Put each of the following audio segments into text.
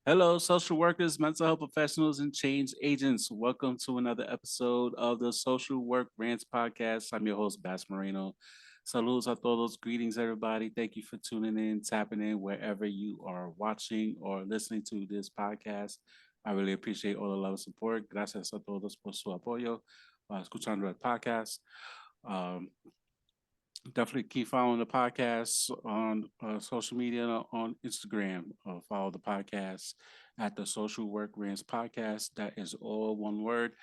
Hello, social workers, mental health professionals, and change agents. Welcome to another episode of the Social Work Rants podcast. I'm your host, Bass Moreno. Saludos a todos. Greetings, everybody. Thank you for tuning in, tapping in wherever you are watching or listening to this podcast. I really appreciate all the love and support. Gracias a todos por su apoyo. Escuchando el podcast. Um, Definitely keep following the podcast on social media on Instagram. Follow the podcast at the Social Work Rants Podcast. That is all one word.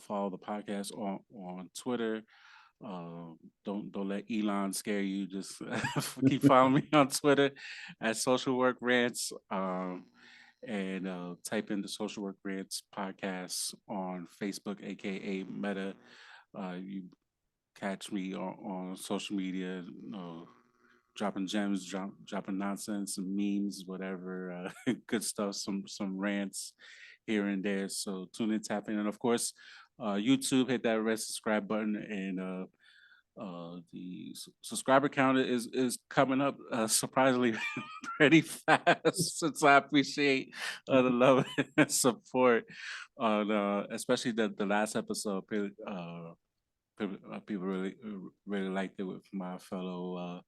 Follow the podcast on Twitter. Don't let Elon scare you. Just keep following me on Twitter at Social Work Rants. And type in the Social Work Rants podcast on Facebook, aka Meta. You catch me on social media, dropping gems, dropping nonsense, some memes, whatever, good stuff, some rants here and there. So tune in, tap in, and of course, YouTube, hit that red subscribe button, and the subscriber count is coming up surprisingly pretty fast. Since I appreciate the love and support on, especially the last episode. People really liked it with my fellow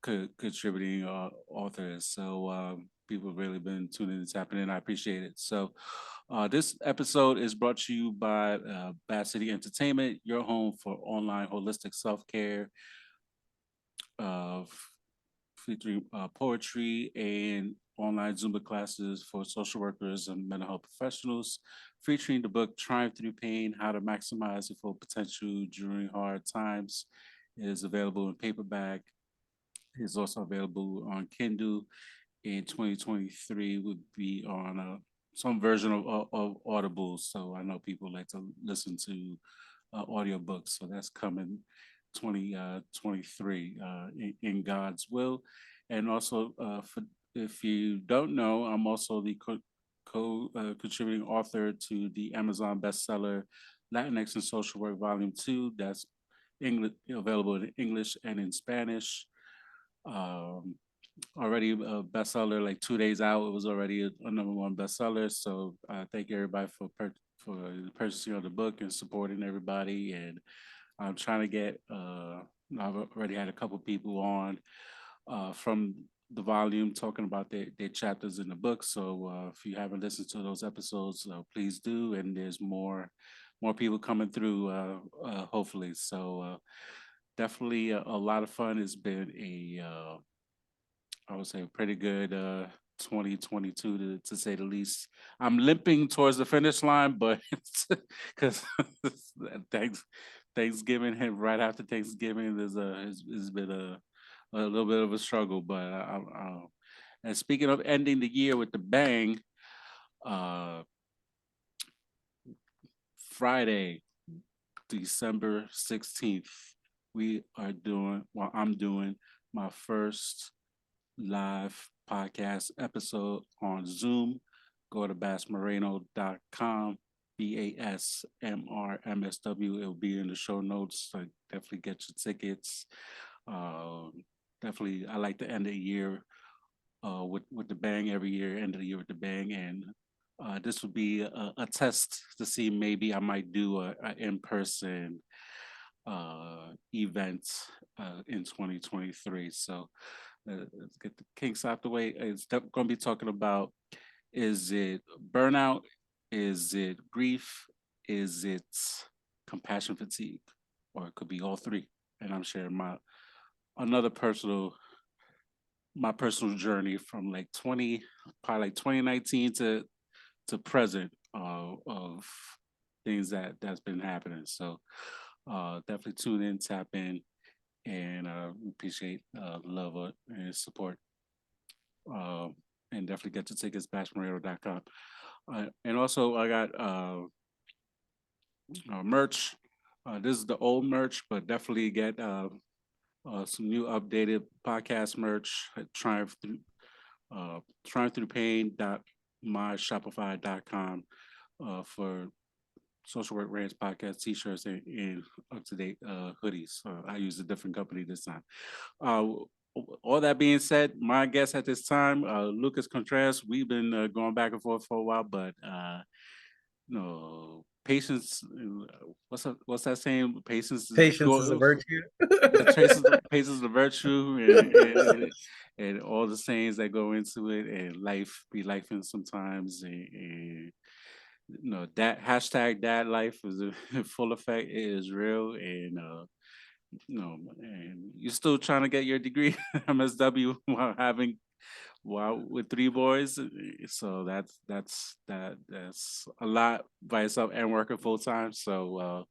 contributing authors. So people really been tuning and tapping in. I appreciate it. So this episode is brought to you by Bad City Entertainment, your home for online holistic self care, uh, featuring poetry and online Zumba classes for social workers and mental health professionals, featuring the book Triumph Through Pain, How to Maximize Your Full Potential During Hard Times. It is available in paperback. It is also available on Kindle. In 2023 would be on some version of Audible. So I know people like to listen to audiobooks. So that's coming 2023 in God's will. And also, for if you don't know, I'm also the contributing author to the Amazon bestseller Latinx and Social Work Volume 2. That's English, available in English and in Spanish. Um, Already a bestseller, like 2 days out, it was already a number one bestseller. So thank you everybody for purchasing of the book and supporting everybody. And I'm trying to get. I've already had a couple people on from the volume talking about their chapters in the book. So if you haven't listened to those episodes, please do. And there's more people coming through, hopefully. So definitely a lot of fun. It's been I would say pretty good 2022 to say the least. I'm limping towards the finish line, but because thanks Thanksgiving hit right after Thanksgiving, has been a little bit of a struggle. But and speaking of ending the year with the bang, uh, Friday, December 16th, we are doing. Well, I'm doing my first live podcast episode on Zoom. Go to bassmoreno.com, BASMRMSW. It'll be in the show notes. So definitely get your tickets. Uh, Definitely, I like to end the year with the bang every year, end of the year with the bang. And this would be a test to see maybe I might do a in-person event in 2023. So let's get the kinks out the way. It's going to be talking about, is it burnout? Is it grief? Is it compassion fatigue? Or it could be all three. And I'm sharing another personal my personal journey from like 20 probably like 2019 to present of things that's been happening. So definitely tune in, tap in, and appreciate love and support. Uh, and definitely get your tickets, bashmarero.com. And also, I got merch. This is the old merch, but definitely get some new updated podcast merch at Triumph Through Pain myshopify.com for Social Work Rants podcast t-shirts and up to date hoodies. I use a different company this time. Uh, all that being said, my guest at this time, Luccas Contreras, we've been going back and forth for a while, but patience. What's that saying? Patience is Patience is a virtue. yeah, traces patience the virtue and all the sayings that go into it, and life be life in sometimes, and that hashtag dad life is a full effect. It is real, and and you're still trying to get your degree MSW while with three boys. So that's a lot by itself and working full time. So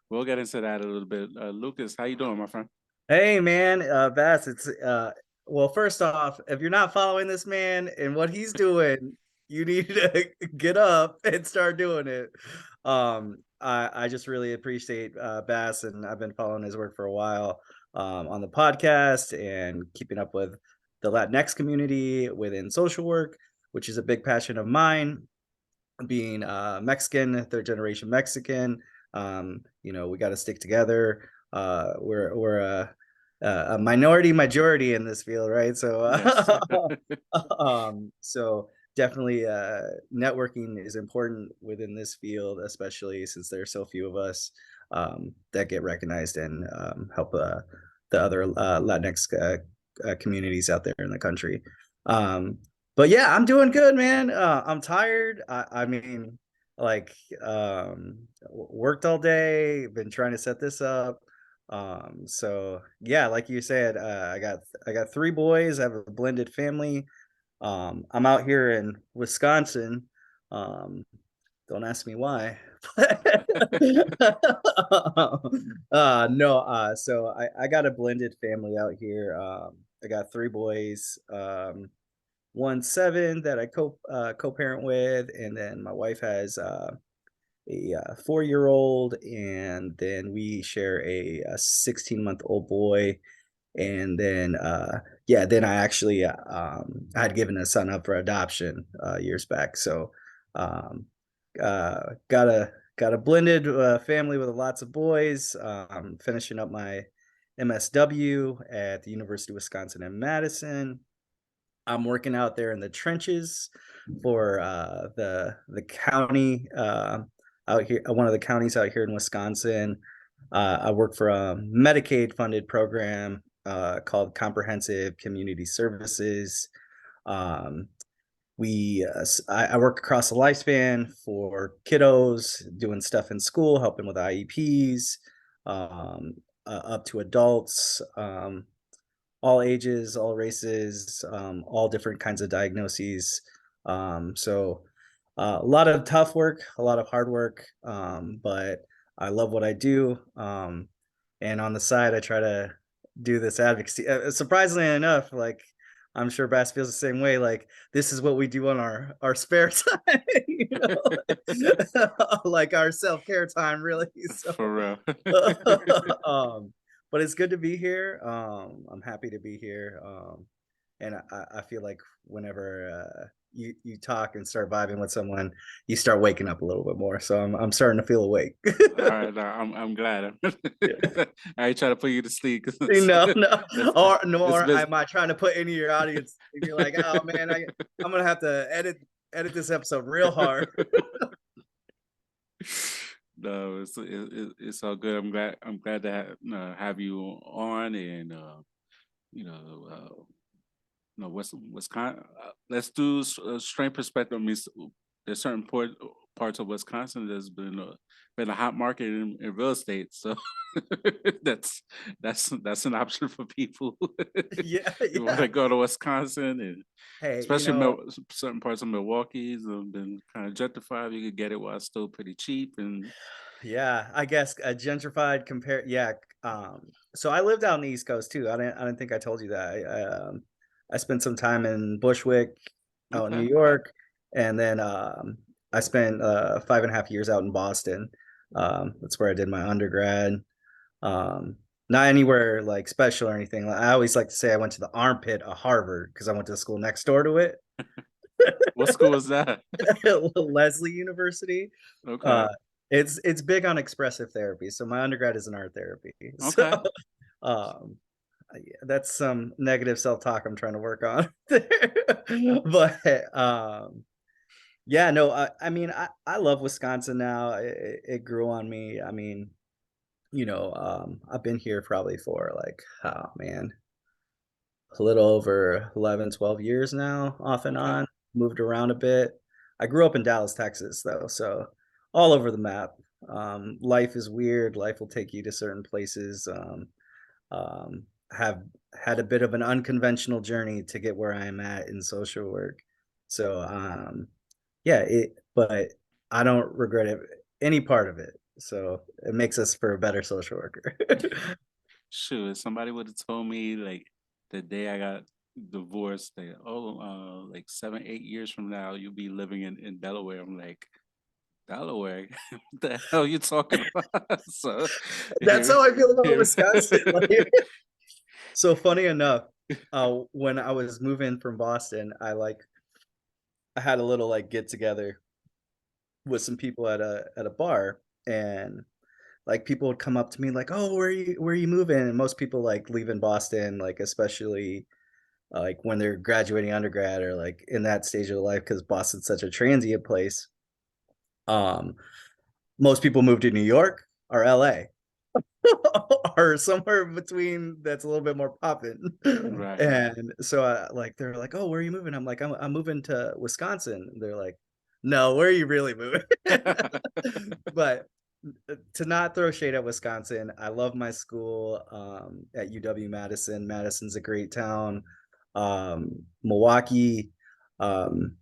we'll get into that a little bit. Luccas, how you doing, my friend? Hey man, Bass, it's well, first off, if you're not following this man and what he's doing, you need to get up and start doing it. I just really appreciate Bass, and I've been following his work for a while on the podcast and keeping up with the Latinx community within social work, which is a big passion of mine. Being Mexican, third generation Mexican, we got to stick together. We're a minority majority in this field, right? So, Yes. so definitely networking is important within this field, especially since there are so few of us that get recognized and help the other Latinx communities out there in the country. Um, but yeah, I'm doing good, man. I'm tired. I mean, like, worked all day, been trying to set this up. So yeah, like you said, I got three boys. I have a blended family. I'm out here in Wisconsin. Um, don't ask me why. No, so I got a blended family out here. I got three boys. One 7 that I co-parent with, and then my wife has a 4-year-old, and then we share a 16-month-old boy, and then yeah, then I actually I had given a son up for adoption years back, so um, got a blended family with lots of boys. Finishing up my MSW at the University of Wisconsin-Madison. I'm working out there in the trenches for the county out here, one of the counties out here in Wisconsin. I work for a Medicaid funded program called Comprehensive Community Services. Um, I work across the lifespan for kiddos, doing stuff in school, helping with IEPs, up to adults. All ages, all races, all different kinds of diagnoses. So a lot of tough work, a lot of hard work, but I love what I do. And on the side, I try to do this advocacy. Surprisingly enough, like I'm sure Bass feels the same way. Like this is what we do on our spare time, like our self care time, really. So, For real. um, but it's good to be here. I'm happy to be here. And I feel like whenever you talk and start vibing with someone, you start waking up a little bit more. So I'm starting to feel awake. All right, I'm glad. Yeah. I ain't trying to put you to sleep. No, no, it's, or it's nor been, am I trying to put any of your audience. If you're like, oh man, I'm gonna have to edit this episode real hard. no, it's all good. I'm glad to have you on, and you know uh, what's kind. Let's do a strength perspective. I mean, there's certain parts of Wisconsin that's been a hot market in real estate, so that's that's an option for people. Yeah, You want yeah. to go to Wisconsin, and Hey, especially certain parts of Milwaukee's have been kind of gentrified. You could get it while it's still pretty cheap, and yeah, I guess a gentrified compare. Yeah, so I lived out in the East Coast too. I didn't think I told you that. I spent some time in Bushwick, out in New okay. York, and then I spent 5.5 years out in Boston. That's where I did my undergrad. Um, Not anywhere like special or anything. I always like to say I went to the armpit of Harvard because I went to the school next door to it, What school was that? Leslie University. Okay, Uh, it's big on expressive therapy. So my undergrad is in art therapy. So okay. um, Yeah, that's some negative self-talk I'm trying to work on there. But, yeah, no, I mean, I love Wisconsin now. It grew on me. I mean, I've been here probably for like, oh man, a little over 11, 12 years now, off and Okay. on, moved around a bit. I grew up in Dallas, Texas, though, so all over the map. Life is weird. Life will take you to certain places. Um, have had a bit of an unconventional journey to get where I am at in social work. So, yeah, but I don't regret it, any part of it. So it makes us for a better social worker. Sure, if somebody would have told me like the day I got divorced that, oh, like 7, 8 years from now you'll be living in Delaware. I'm like, Delaware? What the hell you talking about? So That's here, how I feel about here. Wisconsin. Like, so funny enough, when I was moving from Boston, I had a little like get together with some people at a bar, and like people would come up to me like, "Oh, where are you moving?" And most people like leave in Boston, like especially like when they're graduating undergrad or like in that stage of life, because Boston's such a transient place. Um, Most people move to New York or LA or somewhere in between that's a little bit more poppin'. Right. And so like they're like, "Oh, where are you moving?" I'm like, I'm moving to Wisconsin. They're like, "No, where are you really moving?" But to not throw shade at Wisconsin, I love my school at UW-Madison. Madison's a great town. Milwaukee, um,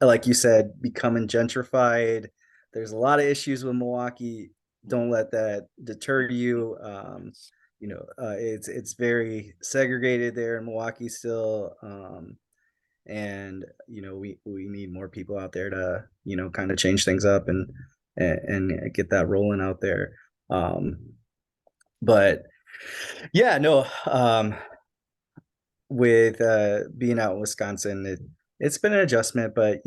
like you said, becoming gentrified. There's a lot of issues with Milwaukee. Don't let that deter you. It's very segregated there in Milwaukee still, and we need more people out there to kind of change things up and get that rolling out there. But yeah, no, with being out in Wisconsin, it's been an adjustment, but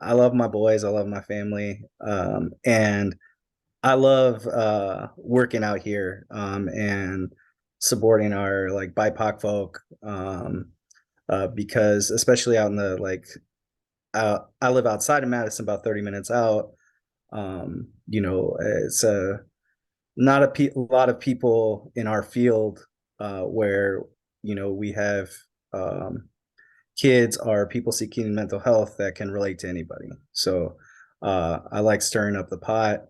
I love my boys, I love my family, and I love working out here, and supporting our like BIPOC folk, because especially out in the like I live outside of Madison, about 30 minutes out. It's not a lot of people in our field where we have um, kids or people seeking mental health that can relate to anybody. So I like stirring up the pot,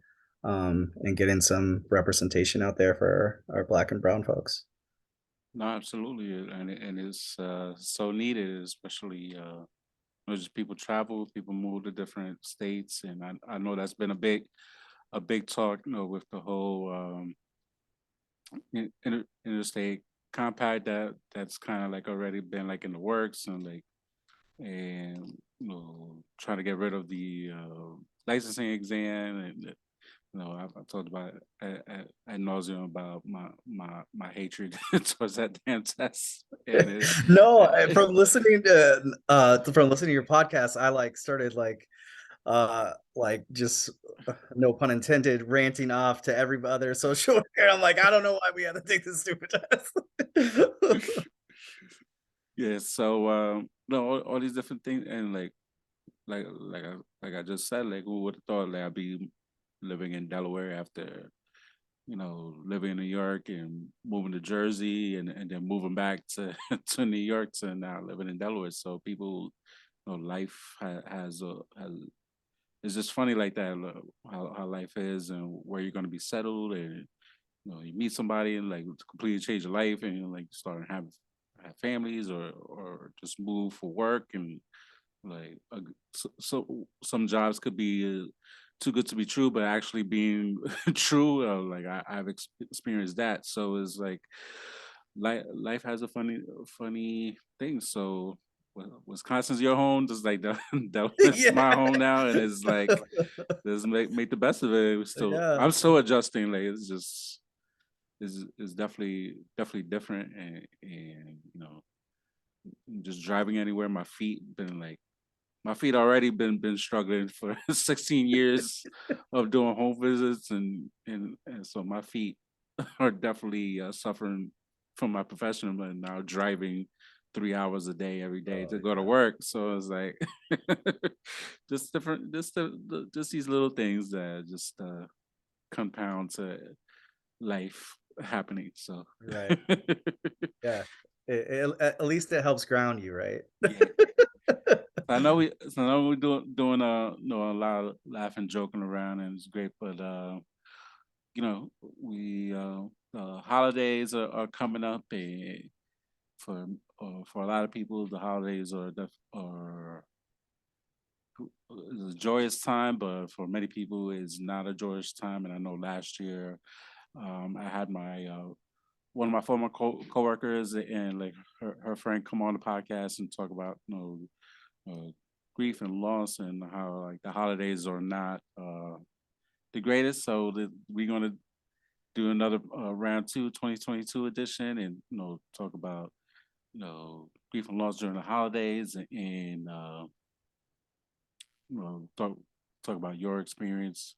and getting some representation out there for our black and brown folks. No, absolutely, and it's so needed, especially just people travel, people move to different states, and I know that's been a big talk, with the whole interstate compact that's kind of like already been like in the works and like and trying to get rid of the licensing exam and I've talked about it at nauseum about my hatred towards that damn test and No, it from listening to your podcast, I like started like just no pun intended, ranting off to every other social worker. I'm like, I don't know why we have to take this stupid test. yeah, so no, all these different things and like I just said, like who would have thought like I'd be living in Delaware after living in New York and moving to Jersey and then moving back to to New York to now living in Delaware. So people, life has it's just funny like that how life is and where you're going to be settled and you meet somebody and like completely change your life and like start to have families or just move for work and like so some jobs could be too good to be true, but actually being true, like I've experienced that. So it's like life has a funny thing. So Wisconsin's your home, just like that's my Yeah. home now, and it's like let's make the best of it. Yeah. I'm still adjusting. Like it's just is definitely different, and just driving anywhere, my feet already been struggling for 16 years of doing home visits and so my feet are definitely suffering from my professional, but now driving 3 hours a day every day Oh, to go to work. So it's like just different, just these little things that just compound to life happening. So right. Yeah. At least it helps ground you, right? yeah. So I know we're doing a lot of laughing, joking around, and it's great. But we the holidays are coming up, and for a lot of people, the holidays are is a joyous time, but for many people, it's not a joyous time. And I know last year, I had my one of my former coworkers and like her friend come on the podcast and talk about grief and loss and how like the holidays are not the greatest. So we're gonna do another round two, 2022 edition, and talk about grief and loss during the holidays, and talk about your experiences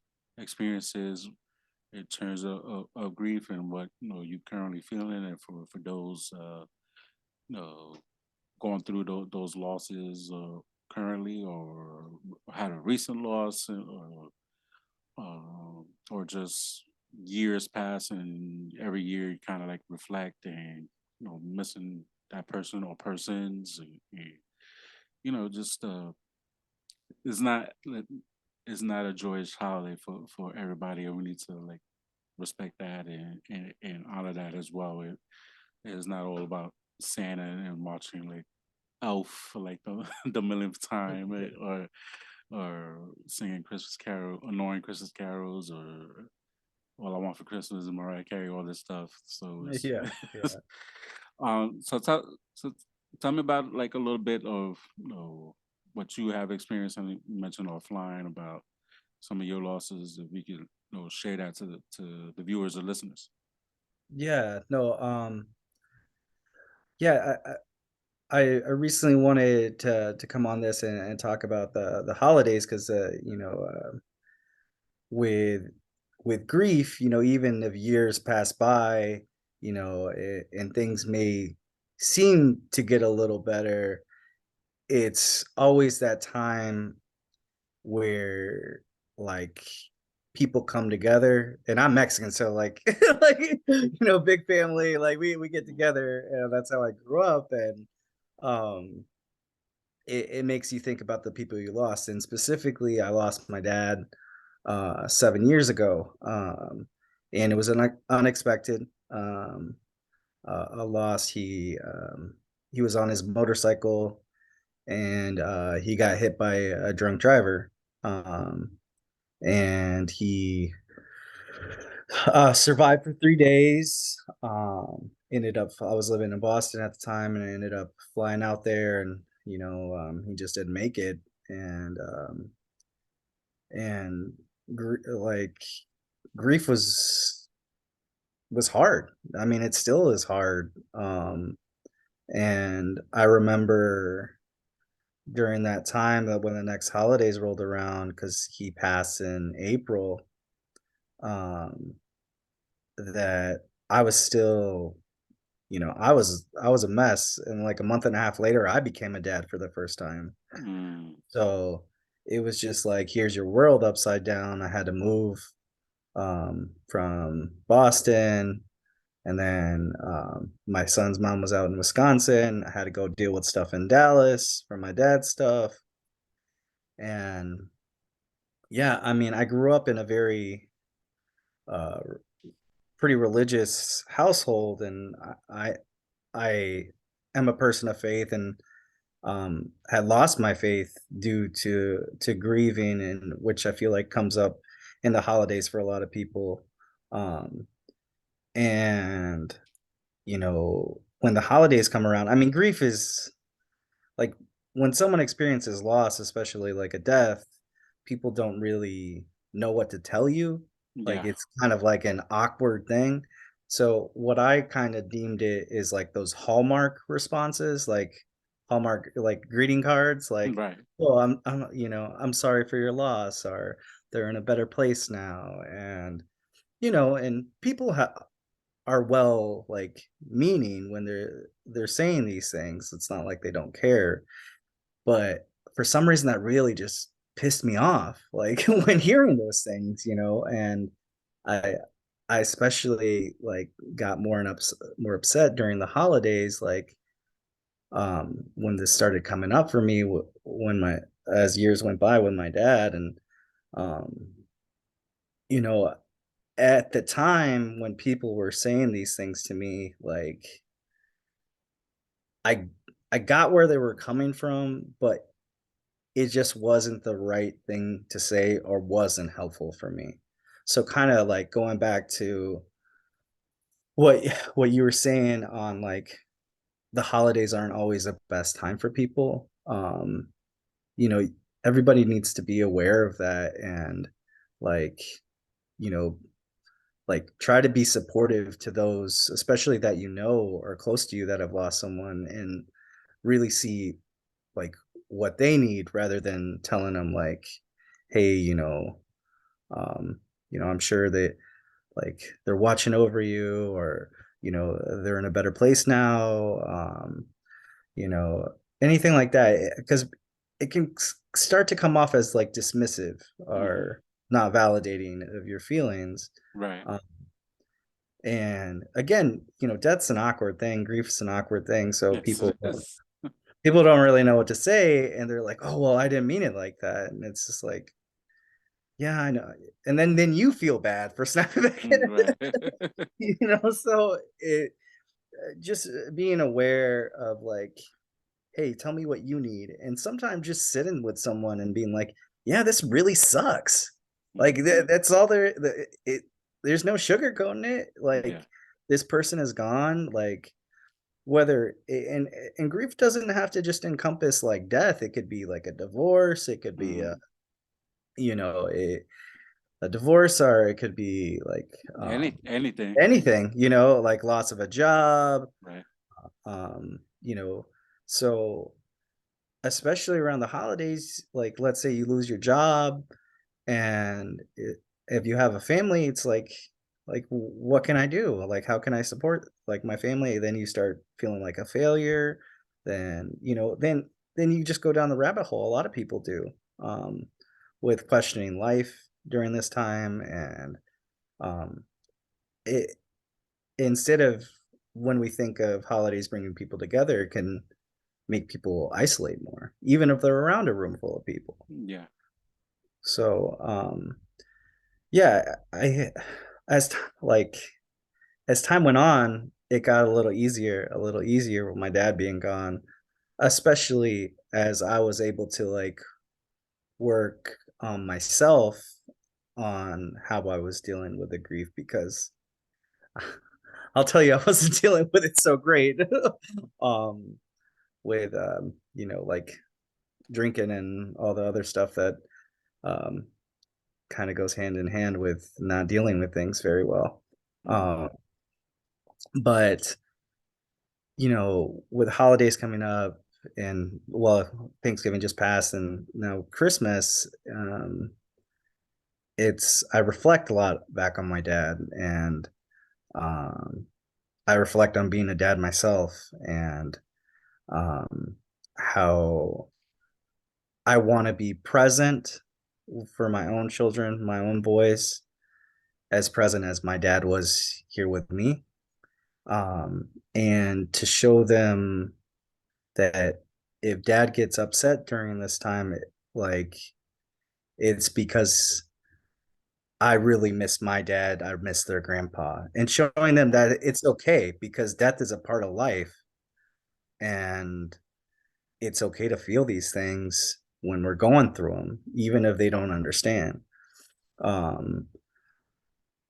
in terms of grief and what you currently feeling, and for those you know going through those losses currently, or had a recent loss, or just years pass, and every year you kind of like reflect and missing that person or persons, and just it's not it's not a joyous holiday for everybody, and we need to like respect that and honor that as well. It is not all about Santa and watching like Elf for like the the millionth time, or singing Christmas carol, annoying Christmas carols, or All I Want for Christmas and Mariah Carey, all this stuff. So it's Yeah, yeah. so tell me about like a little bit of what you have experienced. And you mentioned offline about some of your losses. If we could share that to the viewers or listeners. Yeah, no, yeah, I recently wanted to come on this and talk about the holidays because with grief, even if years pass by, and things may seem to get a little better, it's always that time where like people come together. And I'm Mexican, so like like big family, like we get together, and that's how I grew up. And um it makes you think about the people you lost. And specifically, I lost my dad 7 years ago. And it was an unexpected a loss. He was on his motorcycle, and he got hit by a drunk driver. And he survived for 3 days. Ended up, I was living in Boston at the time, and I ended up flying out there, and he just didn't make it. And and like grief was hard. I mean, it still is hard. And I remember during that time that when the next holidays rolled around, because he passed in April, um, that I was still, I was a mess. And like a month and a half later, I became a dad for the first time. Mm, So it was just like, here's your world upside down. I had to move from Boston. And then my son's mom was out in Wisconsin. I had to go deal with stuff in Dallas for my dad's stuff. And yeah, I mean, I grew up in a very uh, pretty religious household, and I am a person of faith, and had lost my faith due to grieving, and which I feel like comes up in the holidays for a lot of people. Um, and when the holidays come around, I mean, grief is like when someone experiences loss, especially like a death, people don't really know what to tell you. Like yeah, it's kind of like an awkward thing. So what I kind of deemed it is like those Hallmark responses, like Hallmark like greeting cards, like, right. "Oh, I'm sorry for your loss," or "They're in a better place now," and and people have. are well like meaning when they're saying these things. It's not like they don't care, but for some reason that really just pissed me off like when hearing those things, and I I especially like got more upset during the holidays, like when this started coming up for me when my as years went by with my dad. And um you know at the time when people were saying these things to me, like I I got where they were coming from, but it just wasn't the right thing to say or wasn't helpful for me. So kind of like going back to what what you were saying on like the holidays aren't always the best time for people. You know, everybody needs to be aware of that, and like, you know, like try to be supportive to those, especially that are close to you that have lost someone, and really see like what they need rather than telling them like, hey, um, I'm sure that like they're watching over you, or they're in a better place now, you know, anything like that, because it can start to come off as like dismissive Hmm. or not validating of your feelings. Right. Um, and again, death's an awkward thing, grief's an awkward thing, so Yes, it is. people don't really know what to say, and they're like, "Oh, well, I didn't mean it like that." And it's just like, "Yeah, I know." And then you feel bad for snapping back at Right. it, so just being aware of like, "Hey, tell me what you need." And sometimes just sitting with someone and being like, "Yeah, this really sucks." Like Hmm. that's all there's no sugarcoating it. Yeah. Like this person is gone, like whether and grief doesn't have to just encompass like death. It could be like a divorce, it could be Hmm. you know a divorce, or it could be like Anything. anything, like loss of a job. Right. um you know so especially around the holidays, like let's say you lose your job, and if you have a family, it's like what can I do? Like how can I support like my family? Then you start feeling like a failure. Then then you just go down the rabbit hole. A lot of people do, um, with questioning life during this time. And um, it instead of, when we think of holidays bringing people together, it can make people isolate more, even if they're around a room full of people. Yeah. So yeah, I as like as time went on, it got a little easier with my dad being gone, especially as I was able to like work on myself, on how I was dealing with the grief, because I'll tell you, I wasn't dealing with it so great. um with like drinking and all the other stuff that um kind of goes hand in hand with not dealing with things very well. Hmm. Um but with holidays coming up, and well, Thanksgiving just passed, and now Christmas, I reflect a lot back on my dad, and um, I reflect on being a dad myself, and um, how I want to be present for my own children, my own boys, as present as my dad was here with me, and to show them that if dad gets upset during this time, like it's because I really miss my dad, I miss their grandpa, and showing them that it's okay because death is a part of life, and it's okay to feel these things when we're going through them, even if they don't understand. Um,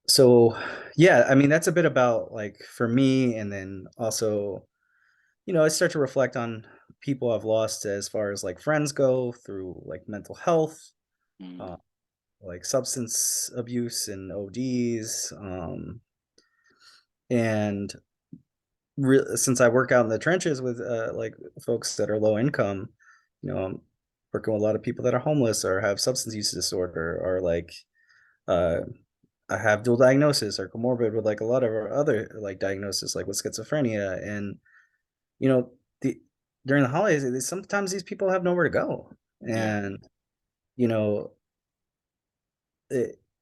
so yeah, I mean that's a bit about like for me, and then also I start to reflect on people I've lost as far as like friends go through like mental health, uh, Hmm. like substance abuse and ODs. And since I work out in the trenches with like folks that are low income, I'm working with a lot of people that are homeless or have substance use disorder, or like uh, I have dual diagnosis or comorbid with like a lot of our other like diagnosis, like with schizophrenia, and you know, the during the holidays, sometimes these people have nowhere to go, Yeah. and you know,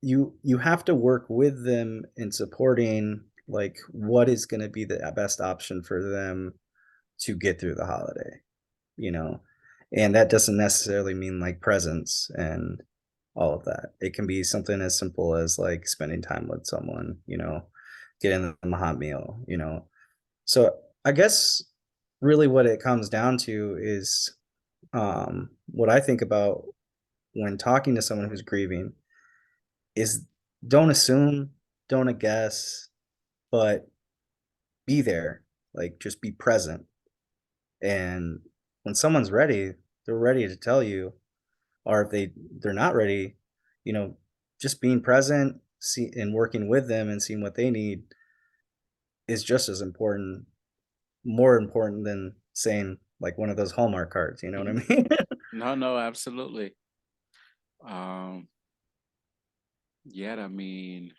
you have to work with them in supporting like what is going to be the best option for them to get through the holiday, you know, and that doesn't necessarily mean like presents and all of that. It can be something as simple as like spending time with someone, getting them a hot meal, So I guess really what it comes down to is what I think about when talking to someone who's grieving is don't assume, don't guess, but be there. Like just be present. And when someone's ready, they're ready to tell you, or if they're not ready, you know, just being present, see and working with them and seeing what they need is just as important, more important than saying like one of those Hallmark cards, you know what I Mhm. mean? No, no, absolutely. Um, yeah, I mean,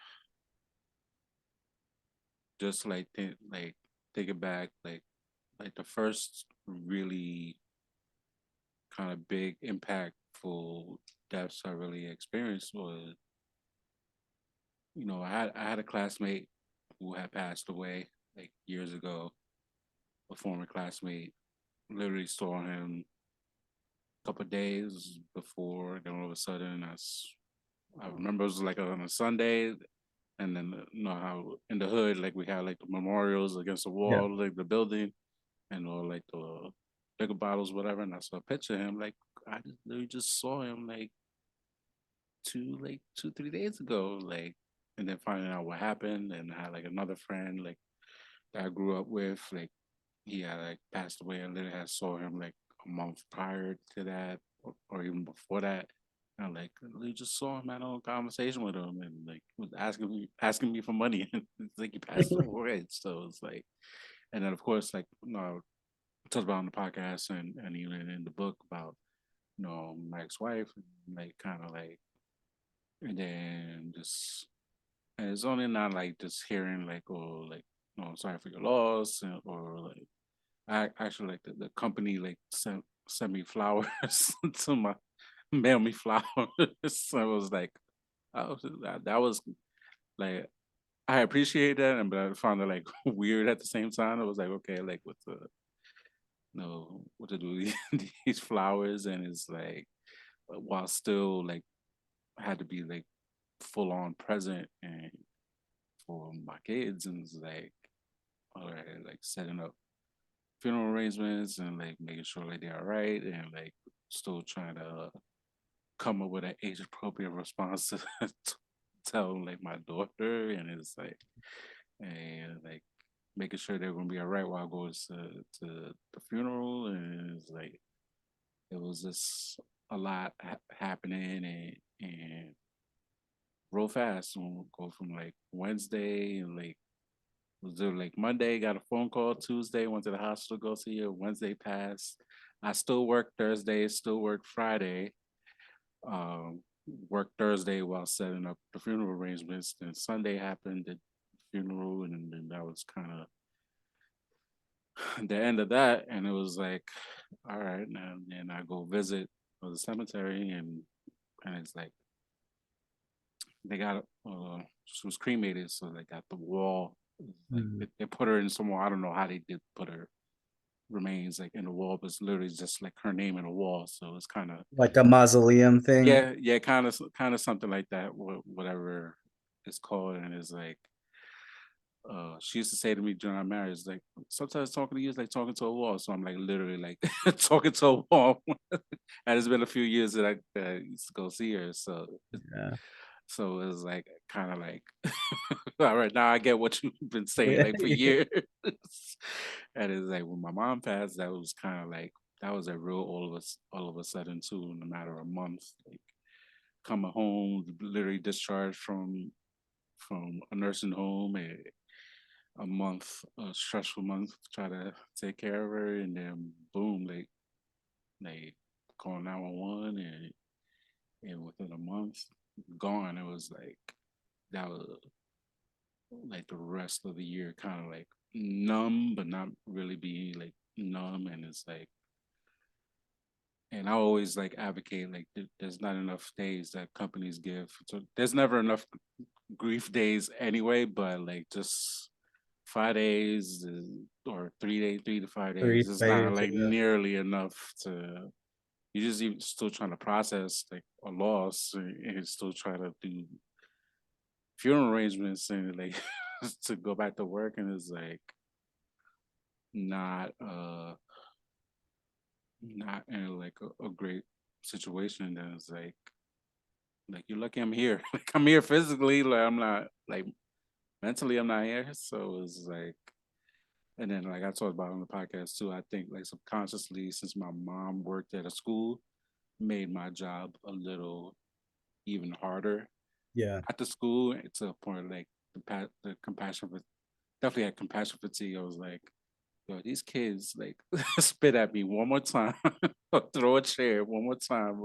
just like thinking back, like the first really kind of big impactful deaths I really experienced was, I had a classmate who had passed away like years ago, a former classmate. Literally saw him a couple of days before, then all of a sudden I remember it was like on a Sunday, and then how in the hood like we had like the memorials against the Yeah. wall, like the building, and all like the liquor bottles, whatever. And I saw a picture of him. Like I just literally just saw him like 2, 3 days ago. Like, and then finding out what happened, and I had like another friend like that I grew up with. Like he had like passed away. I literally had saw him like a month prior to that, or even before that. And I like literally just saw him, had a conversation with him, and like was asking me for money, and it's like he passed away. So it's like, and then of course like talked about on the podcast and even in the book about my ex-wife, and like kind of like, and then just, and it's only not like just hearing like, oh, like, I'm sorry for your loss, or like I actually like the company like sent me flowers to my mail me flowers. So it was like, that was like, I appreciate that, and but I found it like weird at the same time. It was like, okay, like what the no, what to do with these flowers, and it's like while still like had to be like full on present and for my kids, and it's like, all right, like setting up funeral arrangements and like making sure like they're all right, and like still trying to come up with an age appropriate response to tell like my daughter, and it's like, and like making sure they're gonna be all right while I go to the funeral, and it's like it was just a lot happening, and real fast. We'll go from like Wednesday, and like was there like Monday, got a phone call. Tuesday, went to the hospital, go see her. Wednesday passed. I still work Thursday, still work Friday. Um, Worked Thursday while setting up the funeral arrangements. Then Sunday happened, the funeral, and then that was kind of the end of that. And it was like, all right, and then I go visit the cemetery, and it's like they got she was cremated, so they got the wall. Like Mm. they put her in somewhere. I don't know how they did put her remains like in the wall, but it's literally just like her name in the wall. So it's kind of, Like a mausoleum thing. yeah, kind of something like that, whatever it's called. And it's like, she used to say to me during our marriage, like sometimes talking to you is like talking to a wall. So I'm like literally like talking to a wall. And it's been a few years that I used to go see her. Yeah. So it was like kind of like, all right, now I get what you've been saying like for years. And it's like when my mom passed, that was kind of like that was a real all of a sudden too, in a matter of a month. Like coming home, literally discharged from a nursing home, a month, a stressful month, to try to take care of her, and then boom, like they call 911, and within a month, gone. It was like. that was like the rest of the year kind of like numb, but not really be like numb. And it's like, and I always like advocate like there's not enough days that companies give. So there's never enough grief days anyway, but like just 5 days or 3 days, 3 to 5 days is not 3 days. like nearly enough to. You just even still trying to process like a loss, and still trying to do funeral arrangements and like to go back to work, and it's like not not in like a great situation. Then it's like you're lucky I'm here. Like I'm here physically, like I'm not like mentally I'm not here. So it's like, and then like I talked about on the podcast too, I think like subconsciously, since my mom worked at a school, made my job a little even harder Yeah. at the school, to a point like the compassion for, definitely had compassion fatigue. I was like, yo, these kids like spit at me one more time, or throw a chair one more time,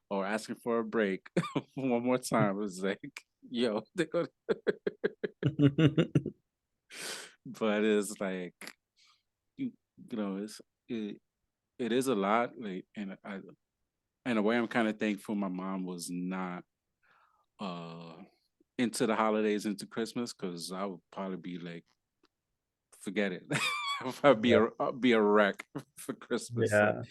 or asking for a break one more time. It was like, yo, they go, but it's like you, you know, it, it is a lot. Like, and I, in a way, I'm kind of thankful my mom was not uh into the holidays, into Christmas, because I would probably be like, forget it. I'd Yeah. be a wreck for Christmas. Like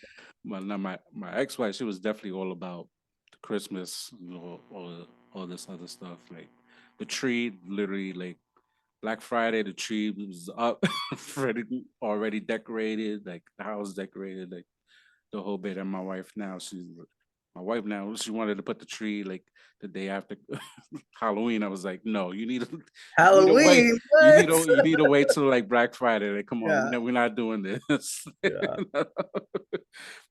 Yeah. my ex wife, she was definitely all about the Christmas, all this other stuff. Like the tree, literally, like Black Friday, the tree was up, already decorated, like the house decorated, like the whole bit. And my wife now, she wanted to put the tree like the day after Halloween. I was like, no, you need to wait. Halloween, what? You need to wait till like Black Friday. Like, come on, Yeah. we're not doing this. Yeah.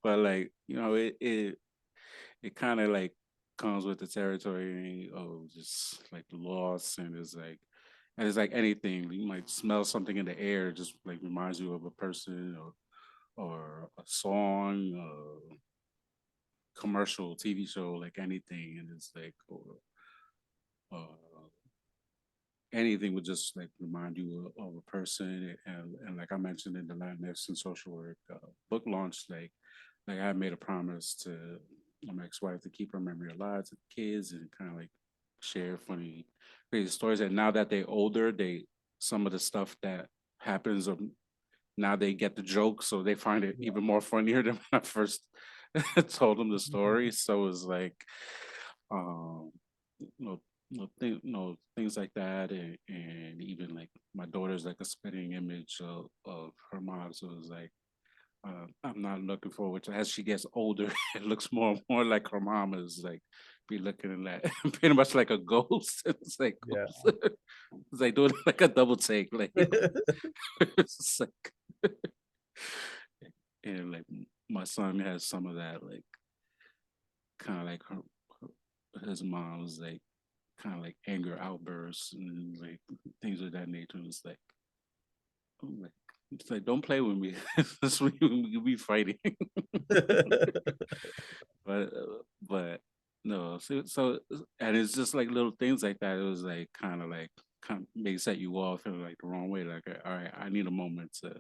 But like, it kind of like comes with the territory of just like loss, and it's like anything. You might smell something in the air, just like reminds you of a person, or a song, commercial, TV show, like anything, and it's like, or uh, anything would just like remind you of a person. And like I mentioned in the Latinx and social work book launch, like I made a promise to my ex-wife to keep her memory alive to the kids, and kind of like share funny, crazy stories. And now that they're older, they some of the stuff that happens, now they get the joke, so they find it even more funnier than when I first told them the story. So it's like, um, you know, things like that, and even like my daughter's like a spitting image of her mom. So it's like, I'm not looking forward to, as she gets older, it looks more and more like her mom is like be looking at that pretty much like a ghost. It's like Yeah. it's like doing like a double take, like it's like, and like my son has some of that, like kind of like his mom's like kind of like anger outbursts and like things of that nature. It's like, I'm like, it's like, don't play with me. That's when we be fighting. But no, so and it's just like little things like that. It was like kind of may set you off in like the wrong way. Like, all right, I need a moment to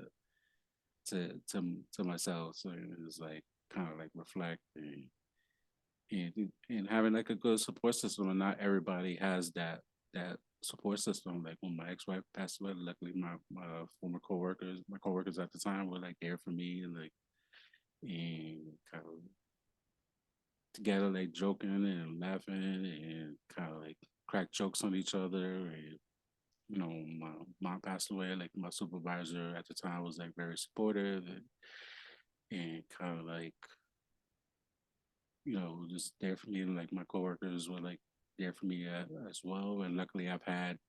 myself. So it was like kind of like reflect, and having like a good support system. And not everybody has that support system. Like when my ex-wife passed away, luckily my former my coworkers at the time were like there for me, and like, and kind of together, like joking and laughing, and kind of like crack jokes on each other. And my mom passed away. Like my supervisor at the time was like very supportive, and kind of like, just there for me. And like my coworkers were like there for me as well. And luckily, I've had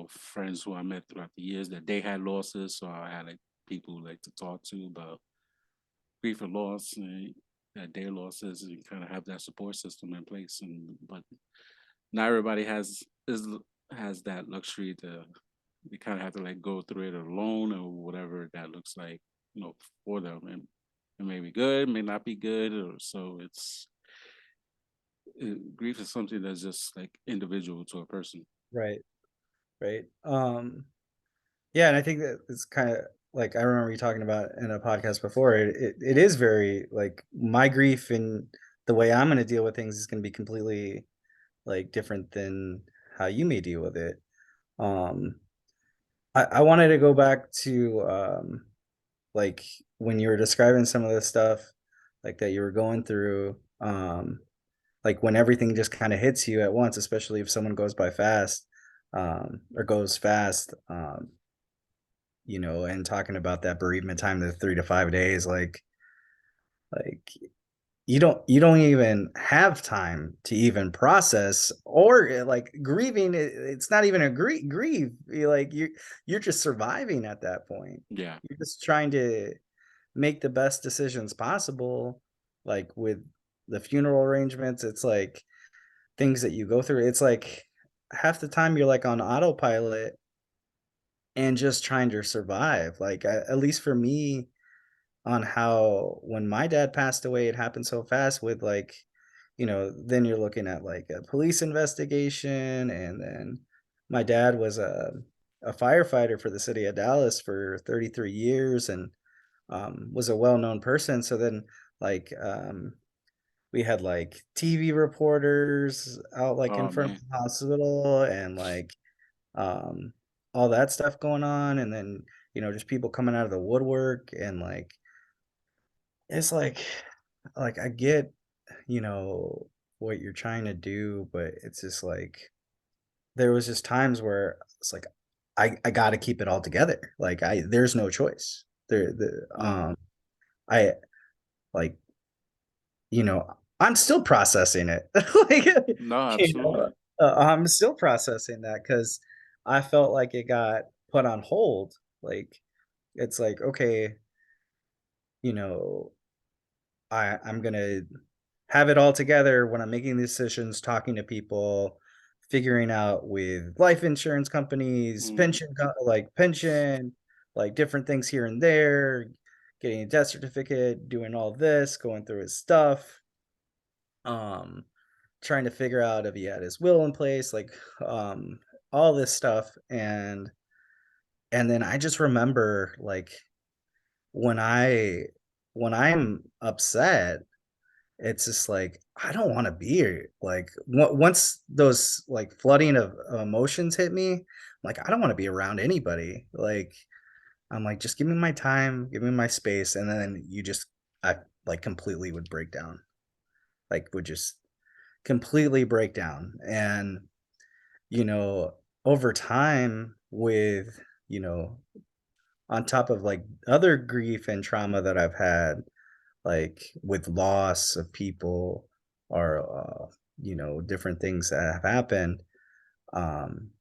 friends who I met throughout the years that they had losses, so I had like people like to talk to about grief and loss, and their losses, and kind of have that support system in place. And but not everybody has that luxury to. They kind of have to like go through it alone, or whatever that looks like, for them. And it may be good, may not be good, or so grief is something that's just like individual to a person. Right, right. Yeah, and I think that it's kinda like, I remember you talking about in a podcast before, it is very like, my grief and the way I'm gonna deal with things is gonna be completely, like, different than how you may deal with it. Um, I wanted to go back to, like, when you were describing some of the stuff, like, that you were going through, like, when everything just kinda hits you at once, especially if someone goes by fast, or goes fast, and talking about that bereavement time, the 3 to 5 days, like, you don't even have time to even process or, like, grieving, it's not even a grieve, you're just surviving at that point. Yeah. You're just trying to make the best decisions possible, like, with the funeral arrangements, it's, like, things that you go through, it's, like, half the time you're, like, on autopilot and just trying to survive, like, at least for me, on how when my dad passed away, it happened so fast with, like, then you're looking at, like, a police investigation, and then my dad was a firefighter for the city of Dallas for 33 years and, was a well-known person, so then, like, we had, like, TV reporters out, like, in Oh front of man. the hospital and, like, um, all that stuff going on, and then, just people coming out of the woodwork, and, like, it's like, I get, what you're trying to do, but it's just like there was just times where it's like, I gotta keep it all together, like, there's no choice. Yeah. I like, I'm still processing it. Like, No, you know, absolutely. I'm still processing that because I felt like it got put on hold, like, it's like, okay, you know, I'm gonna have it all together when I'm making these decisions, talking to people, figuring out with life insurance companies, Mhm. pension, like different things here and there, getting a death certificate, doing all this, going through his stuff, um, trying to figure out if he had his will in place, like, um, all this stuff, and then I just remember, like, when I when I'm upset, it's just like, I don't wanna be here, like, once those, like, flooding of emotions hit me, like, I don't wanna be around anybody, like, I'm like, "Just give me my time, give me my space," and then I, like, completely would break down, like, would just completely break down, and, you know, over time with, you know, on top of, like, other grief and trauma that I've had, like with loss of people or different things that have happened, um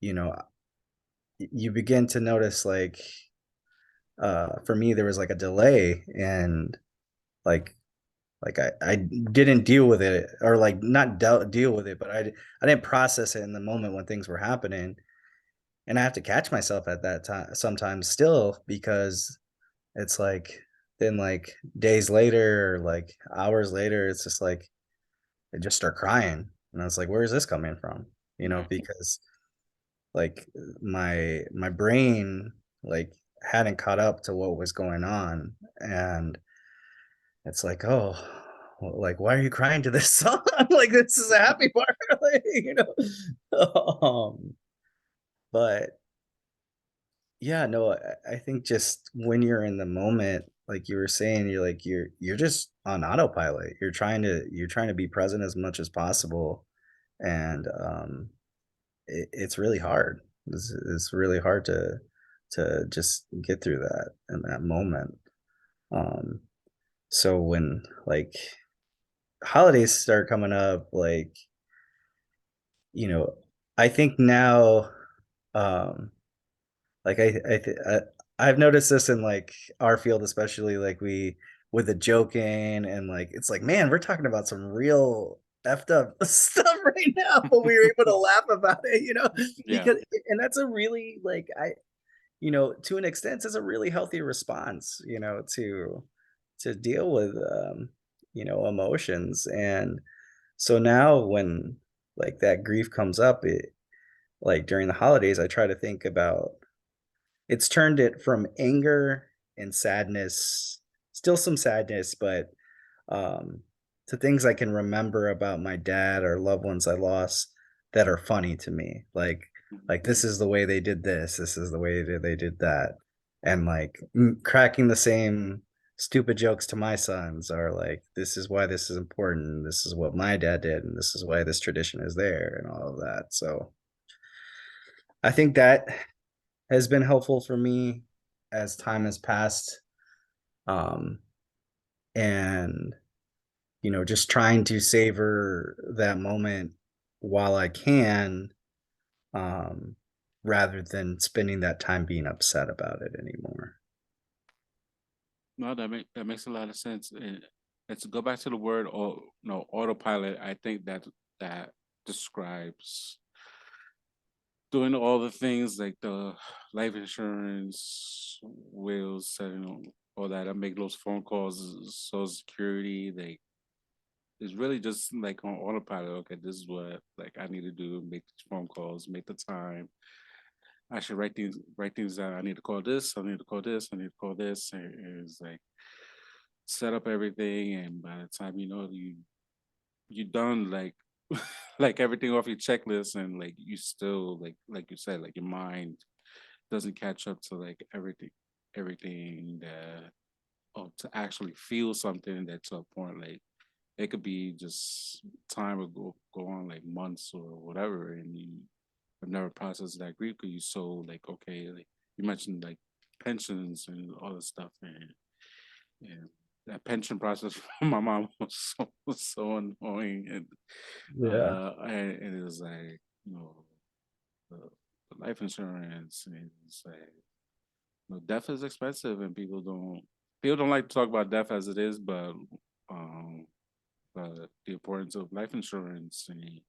you know you begin to notice, like, for me there was like a delay, and like I didn't deal with it, or like not deal with it, but I didn't process it in the moment when things were happening, and I have to catch myself at that time sometimes still, because it's like, then like days later or like hours later, it's just like I just start crying, and I was like, "Where is this coming from?" Yeah. Because, like, my brain, like, hadn't caught up to what was going on, and it's like, "Oh, well, like, why are you crying to this song? Like, this is a happy part," like, but yeah, no, I think just when you're in the moment, like you were saying, you're just on autopilot. You're trying to be present as much as possible, and it's really hard. It's really hard to just get through that in that moment. Um, so when, like, holidays start coming up, like, you know, I think now, um, like I've noticed this in, like, our field, especially, like, with the joking, and, like, it's like, man, we're talking about some real effed up stuff right now, but we were able to laugh about it, Yeah. because and that's a really, like, to an extent, it's a really healthy response, to deal with, emotions, and so now when, like, that grief comes up, like during the holidays, I try to think about it's turned it from anger and sadness, still some sadness, but um, to things I can remember about my dad or loved ones I lost that are funny to me. Like this is the way they did this. This is the way they did that, and like cracking the same stupid jokes to my sons are like, this is why this is important. This is what my dad did, and this is why this tradition is there, and all of that. So I think that has been helpful for me as time has passed. Um, and just trying to savor that moment while I can, um, rather than spending that time being upset about it anymore. No, that makes a lot of sense. And let's go back to the word or no autopilot. I think that describes doing all the things like the life insurance, wills, setting all that. I make those phone calls, Social Security. Like it's really just like on autopilot. Okay, this is what like I need to do. Make these phone calls. Make the time. I should write things down. I need to call this. I need to call this. I need to call this. And it's like set up everything, and by the time you know you done like like everything off your checklist, and like you still like you said, like your mind doesn't catch up to like everything that oh to actually feel something that to a point like it could be just time will go on like months or whatever, and you have never processed that grief because you so like okay like you mentioned like pensions and all this stuff, and that pension process for my mom was so annoying, Yeah. and it was like the, the life insurance, and it's like death is expensive, and people don't like to talk about death as it is, um, but the importance of life insurance and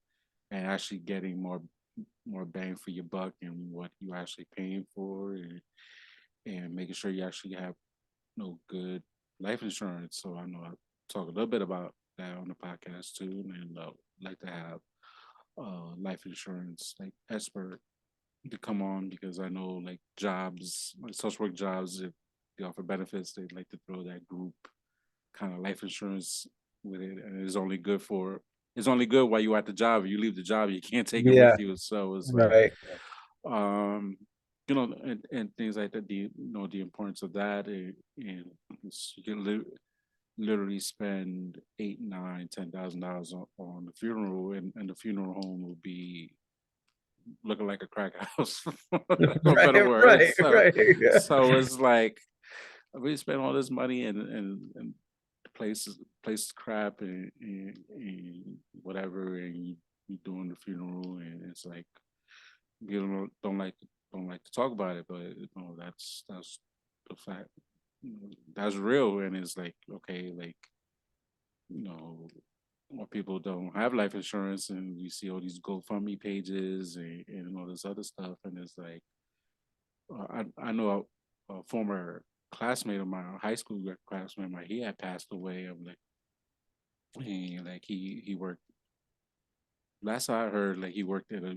actually getting more bang for your buck and what you actually paying for, and making sure you actually have good life insurance. So I know I talk a little bit about that on the podcast too, and like to have life insurance like expert to come on because I know like jobs, like social work jobs, if they offer benefits, they like to throw that group kind of life insurance with it, and it's only good while you're at the job. If you leave the job, you can't take it with Yeah. you. So it's like Right. um and things like that, the importance of that, and you can literally spend eight, nine, $10,000 on the funeral, and the funeral home will be looking like a crack house, for Right, better words. right, So, right. Yeah. so it's like we spend all this money, and the place is crap, and whatever, and you doing the funeral, and it's like people don't like to talk about it, but that's the fact. That's real, and it's like okay, like you know, more people don't have life insurance, and we see all these GoFundMe pages and all this other stuff, and it's like I know a former classmate of mine, high school classmate of mine, he had passed away. I'm like, he worked. Last I heard, like he worked at a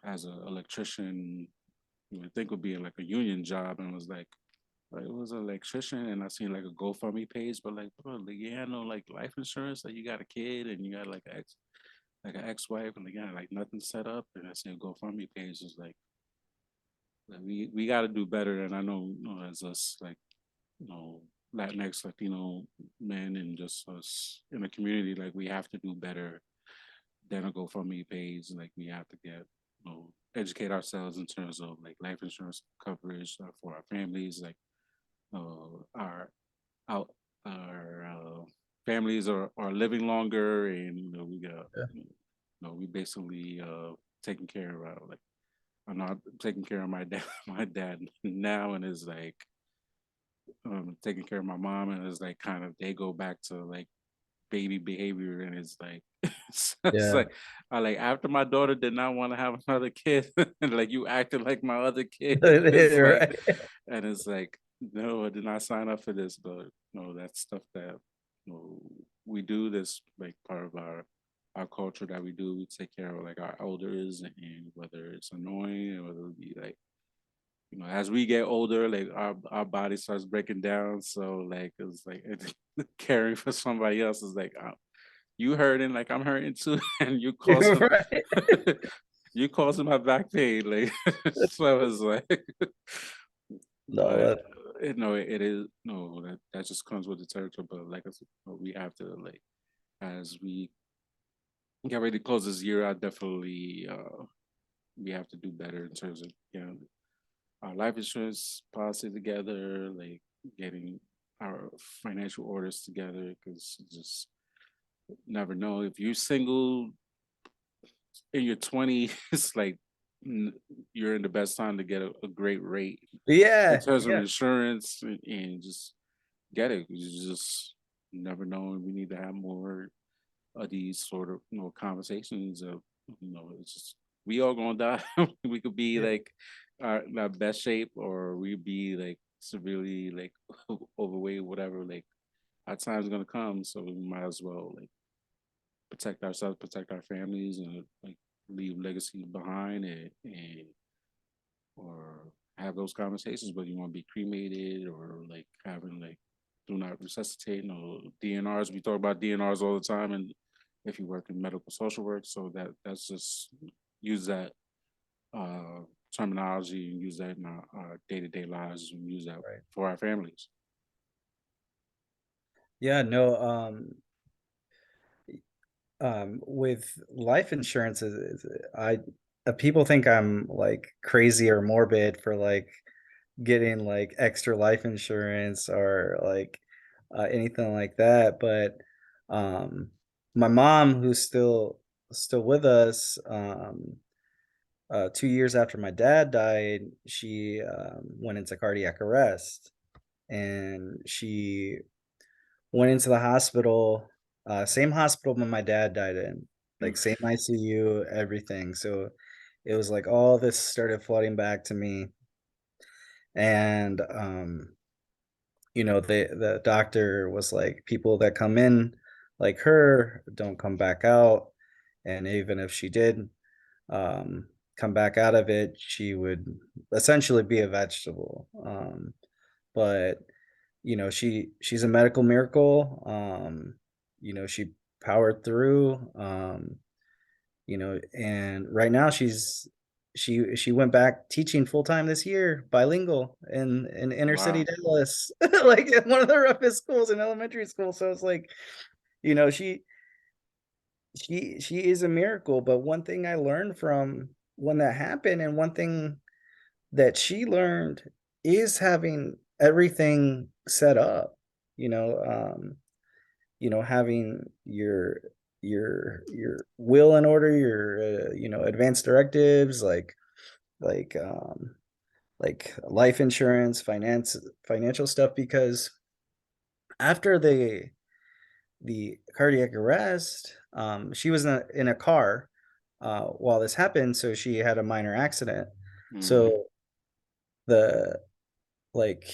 as an electrician. You would think would be like a union job, and was like it was an electrician, and I seen like a GoFundMe page, but like, bro, like yeah, no, like life insurance, like you got a kid and you got like an ex-wife, and again, like nothing set up, and I seen a GoFundMe page is like we got to do better, and I know, as us like you know Latinx Latino men and just us in the community, like we have to do better than a GoFundMe page. Like we have to get educate ourselves in terms of like life insurance coverage for our families, like our out our families are living longer, and we got we basically taking care of like I'm not taking care of my dad my dad now, and is like taking care of my mom, and it's like kind of they go back to like baby behavior, and it's like it's Yeah. like I like after my daughter did not want to have another kid, and like you acted like my other kid. It's like, Right. and it's like no, I did not sign up for this, but no, that's stuff that we do. This like part of our culture that we do. We take care of like our elders, whether it's annoying or whether it be like, as we get older, like our body starts breaking down. So like it's like caring for somebody else is like you hurting, like I'm hurting too, and you causing Right. you causing my back pain, like so it's like, No, but that it is no that just comes with the territory. But like I said, we have to like as we get ready to close this year, I definitely we have to do better in terms of our life insurance policy together, like getting our financial orders together, because just never know if you're single in your 20s, like you're in the best time to get a great rate in yeah, terms of yeah, insurance and just get it. You just never know. And we need to have more of these sort of conversations of it's just we all gonna die. We could be yeah, like our best shape, or we be like severely like overweight, whatever. Like our time's gonna come, so we might as well like protect ourselves, protect our families, and like leave legacy behind, and or have those conversations. Whether you want to be cremated or like having like do not resuscitate, DNRs. We talk about DNRs all the time, and if you work in medical social work, so that's just use that uh, terminology and use that in our day to day lives and use that right. for our families. Yeah, no, with life insurance, I people think I'm like crazy or morbid for like getting like extra life insurance or like anything like that. But um, my mom, who's still with us, 2 years after my dad died, she went into cardiac arrest, and she went into the hospital, same hospital that my dad died in, like same ICU, everything. So it was like all this started flooding back to me, and the doctor was like, people that come in like her don't come back out, and even if she did come back out of it, she would essentially be a vegetable. But she's a medical miracle. She powered through. And right now she went back teaching full time this year, bilingual in inner city Wow. Dallas, like in one of the roughest schools in elementary school. So it's like, you know, she is a miracle. But one thing I learned from when that happened, and one thing that she learned, is having everything set up. You know, having your will in order, your advanced directives, like life insurance, financial stuff. Because after the cardiac arrest, she was in a car while this happened, so she had a minor accident. Mm-hmm. So the like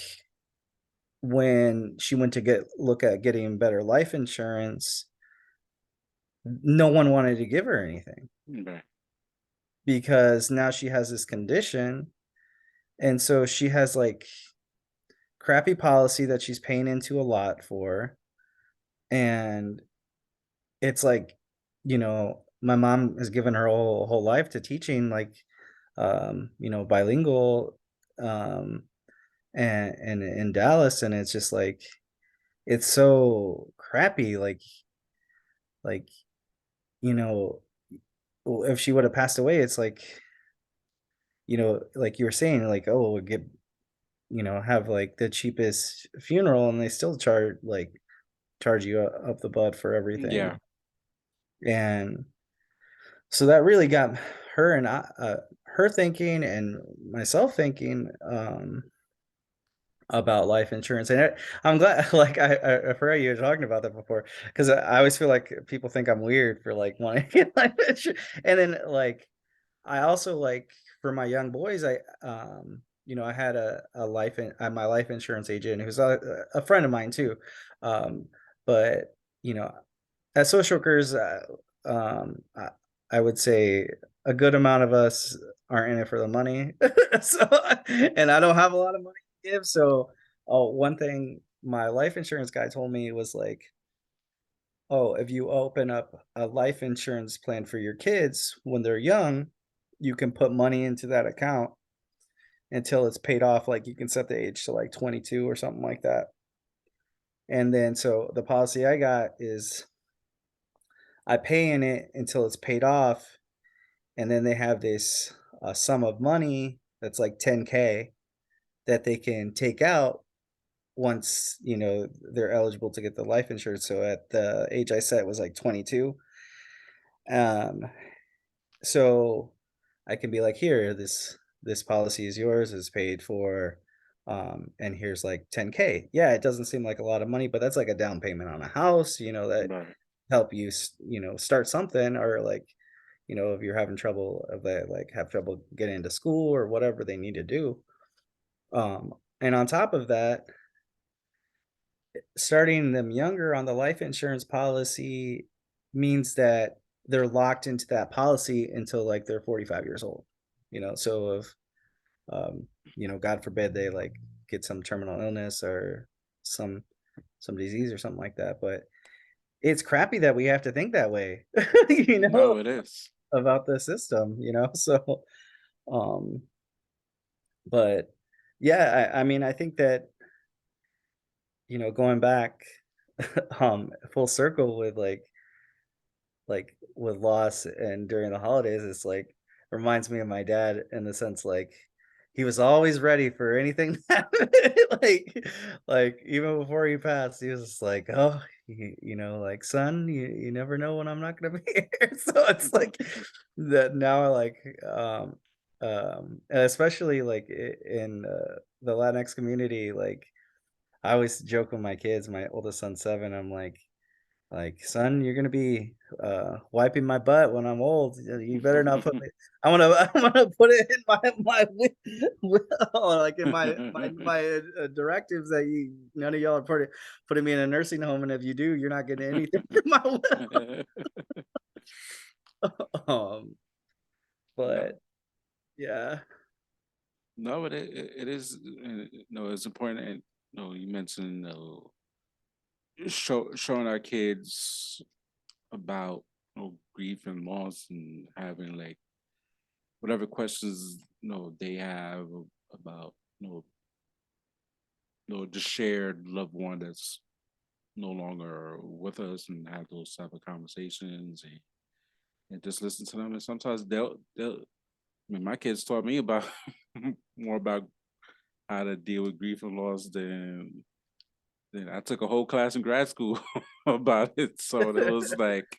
when she went to look at getting better life insurance, no one wanted to give her anything, Right. because now she has this condition, and so she has like crappy policy that she's paying into a lot for. And it's like, my mom has given her whole life to teaching, like, bilingual, um, and in Dallas, and it's just like, it's so crappy, like, you know, if she would have passed away, it's like, like you were saying, like, oh, we'll have like the cheapest funeral, and they still charge you up the butt for Yeah. everything. And so that really got her thinking, and myself thinking, about life insurance. And I'm glad, like, I forgot you were talking about that before, because I always feel like people think I'm weird for like wanting to get life insurance. And then like I also, like, for my young boys, I had my life insurance agent, who's a friend of mine too. But as social workers, I would say a good amount of us aren't in it for the money. So, and I don't have a lot of money to give. So, one thing my life insurance guy told me was like, oh, if you open up a life insurance plan for your kids when they're young, you can put money into that account until it's paid off. Like you can set the age to like 22 or something like that. And then so the policy I got is I pay in it until it's paid off, and then they have this sum of money that's like 10K that they can take out once they're eligible to get the life insurance. So at the age I set was like 22. Um, so I can be like, here, this policy is yours, is paid for, and here's like 10K. Yeah, it doesn't seem like a lot of money, but that's like a down payment on a house, that Right. help you, start something, or like, if you're having trouble, if they like have trouble getting into school or whatever they need to do. And on top of that, starting them younger on the life insurance policy means that they're locked into that policy until like they're 45 years old. So if God forbid they like get some terminal illness or some some disease or something like that. But it's crappy that we have to think that way, you know, No, it is. about the system, So um but yeah, I mean I think that, going back full circle with with loss and during the holidays, it's like reminds me of my dad in the sense like he was always ready for anything to happen. like even before he passed, he was just like, oh, like son, you never know when I'm not gonna be here. So it's like that now, like and especially like in the Latinx community, like I always joke with my kids, my oldest son's 7, I'm like, "Son, you're gonna be, wiping my butt when I'm old. You better not put me." I'm gonna I'm gonna put it in my like, in my directives that you none of y'all are putting me in a nursing home, and if you do, you're not getting anything from my will. Um, No, but yeah. no, but it is. No, it's important. And no, you mentioned showing our kids about grief and loss and having like whatever questions they have about the shared loved one that's no longer with us, and have those type of conversations, and just listen to them. And sometimes they'll I mean, my kids taught me about more about how to deal with grief and loss than I took a whole class in grad school about it. So it was like,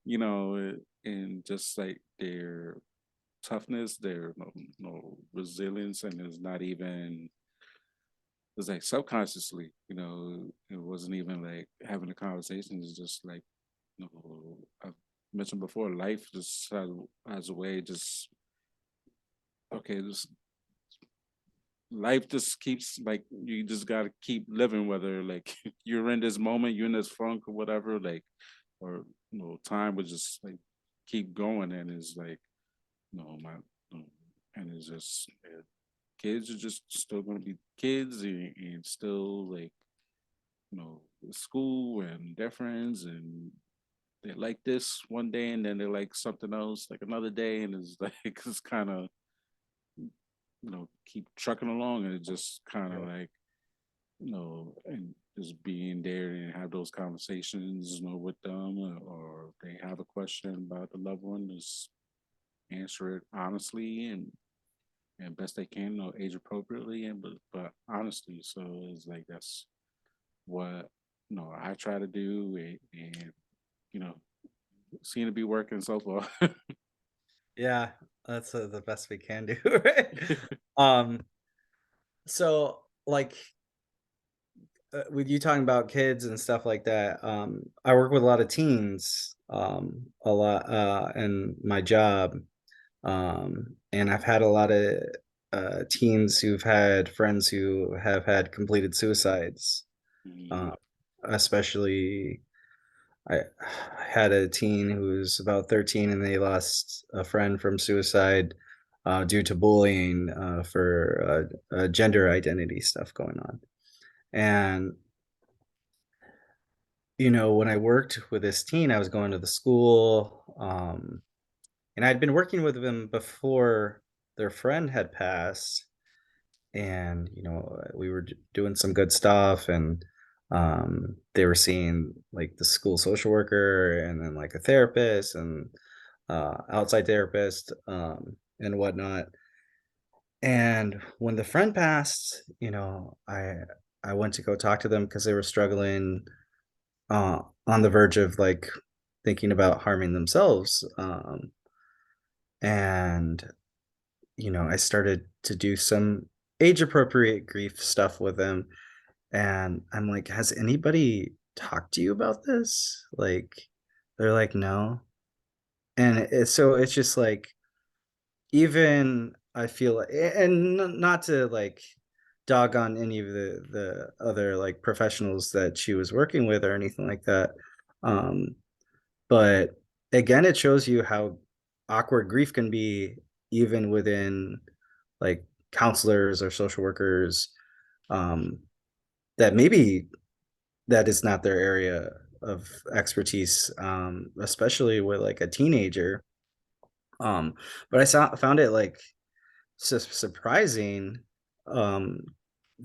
and just like their toughness, their resilience, and it's not even. It's like subconsciously, it wasn't even like having a conversation. It's just like, I've mentioned before, life just has a way, just okay, just life just keeps like you just gotta keep living, whether like you're in this moment, you're in this funk or whatever, like or time would just like keep going, and it's like my and it's just kids are just still gonna be kids, and still like school and their friends, and they like this one day and then they like something else like another day, and it's like it's kind of keep trucking along, and it just kind of Yeah. like and just being there and have those conversations with them, or if they have a question about the loved one, just answer it honestly and best they can, age appropriately, and but honestly. So it's like that's what I try to do, and you know seem to be working so far. Yeah, that's, the best we can do, right? Um, so, like, with you talking about kids and stuff like that, I work with a lot of teens, a lot, in my job, and I've had a lot of teens who've had friends who have had completed suicides, Mm, uh, especially. I had a teen who was about 13 and they lost a friend from suicide due to bullying for gender identity stuff going on. And, when I worked with this teen, I was going to the school, and I'd been working with them before their friend had passed. And we were doing some good stuff, and they were seeing like the school social worker and then like a therapist and outside therapist, and whatnot. And when the friend passed, I went to go talk to them because they were struggling, on the verge of like thinking about harming themselves. And I started to do some age appropriate grief stuff with them. And I'm like, has anybody talked to you about this? Like, they're like, no. And so it's just like, even I feel and not to like dog on any of the other like professionals that she was working with or anything like that. Um, but again, it shows you how awkward grief can be even within like counselors or social workers, um, that maybe that is not their area of expertise, especially with like a teenager. But found it like surprising, um,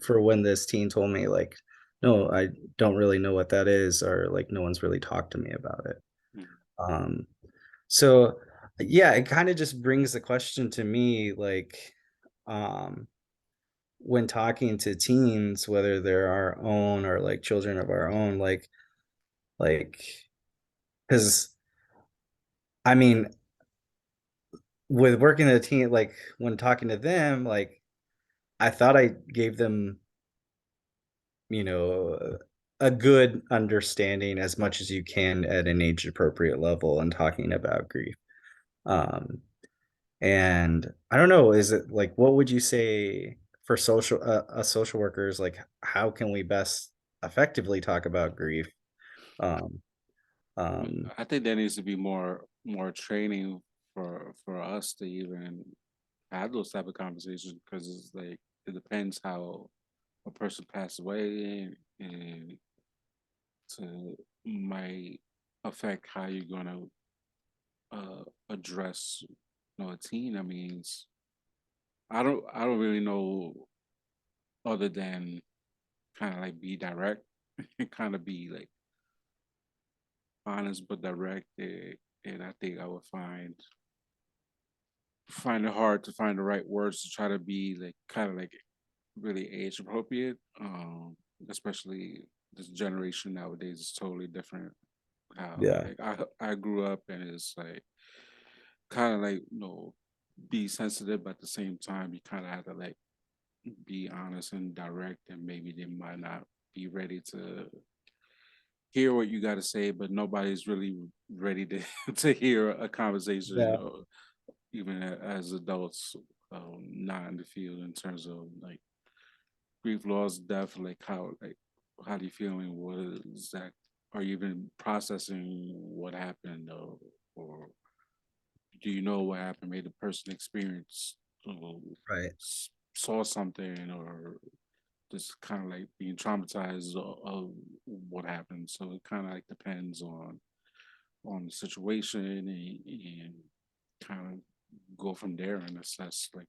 for when this teen told me like, "No, I don't really know what that is," or like, "No one's really talked to me about it." Mhm. Um, so yeah, it kind of just brings the question to me, like, um, when talking to teens, whether they're our own or like children of our own, like, because I mean, with working in a teen, like when talking to them, like I thought I gave them, you know, a good understanding as much as you can at an age appropriate level and talking about grief. Um, and I don't know, is it like, what would you say for social workers? Like, how can we best effectively talk about grief? Um, um, I think there needs to be more training for us to even have those type of conversations because it's like it depends how a person passed away and to might affect how you're gonna address a teen. I mean, I don't really know other than kind of like be direct and kind of be like honest but direct. And I think I would find it hard to find the right words to try to be like kind of like really age appropriate. Especially this generation nowadays is totally different. How yeah, like I grew up and it's like kind of like be sensitive, but at the same time you kind of have to like be honest and direct, and maybe they might not be ready to hear what you got to say, but nobody's really ready to to hear a conversation. yeah, Even as adults, not in the field in terms of like grief loss, death, like how do you feeling? What is that? Are you even processing what happened, or do you know what happened? Made the person experience, uh, right. saw something, or just kind of like being traumatized of what happened. So it kind of like depends on the situation and kind of go from there and assess like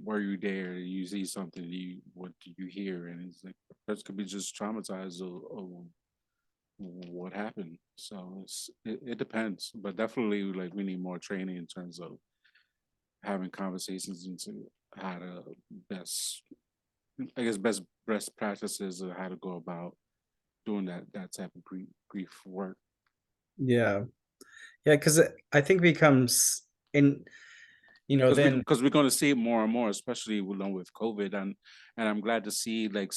were you there? You see something? What do you hear? And it's like the person could be just traumatized of what happened. So it depends, but definitely like we need more training in terms of having conversations into how to best, I guess, best practices of how to go about doing that type of grief work. Yeah. Yeah, because I think it becomes in, then Because we're going to see it more and more, especially with COVID, and I'm glad to see like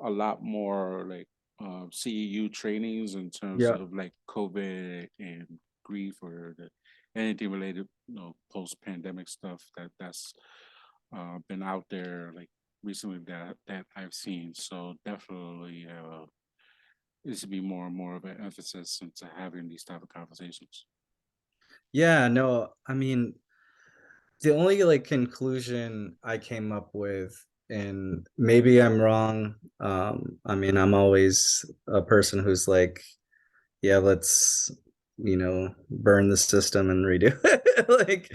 a lot more like CEU trainings in terms yeah, of like COVID and grief or anything related, post pandemic stuff that's been out there like recently that I've seen. So definitely, it should be more and more of an emphasis into having these type of conversations. Yeah, no, I mean, the only, like, conclusion I came up with, and maybe I'm wrong, I mean, I'm always a person who's like, "Yeah, let's, burn the system and redo it," like,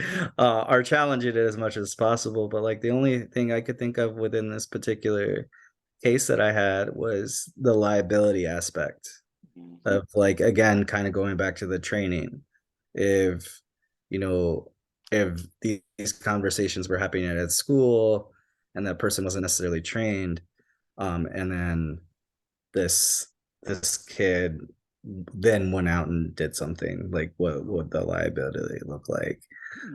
or challenge it as much as possible, but, like, the only thing I could think of within this particular case that I had was the liability aspect. Mhm. Of, like, again, kinda going back to the training. If, you know, if these conversations were happening at school and that person wasn't necessarily trained, and then this this kid then went out and did something, like, what would the liability look like?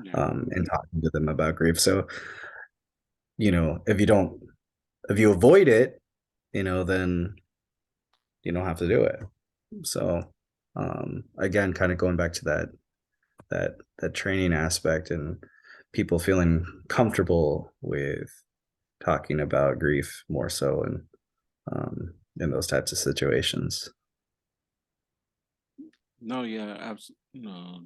Yeah. And talking to them about grief. So, if you don't if you avoid it, then you don't have to do it. So, again, kinda going back to that training aspect and people feeling comfortable with talking about grief more so in those types of situations. No, yeah, no,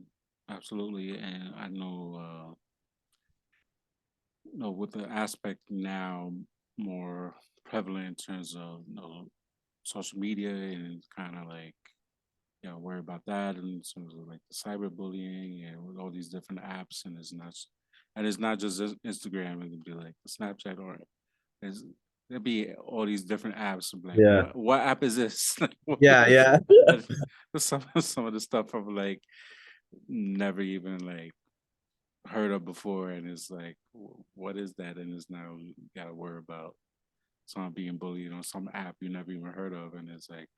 absolutely. And I know, with the aspect now more prevalent in terms of social media and kind of like worry about that in terms of like the cyberbullying and with all these different apps and it's not just Instagram. It could be like the Snapchat or it's, there'd be all these different apps. I'm like, Yeah. what app is this? Like, what Yeah, is yeah. and some of the stuff I'm like never even like heard of before, and it's like, what is that? And it's now you gotta worry about someone being bullied on some app you never even heard of, and it's like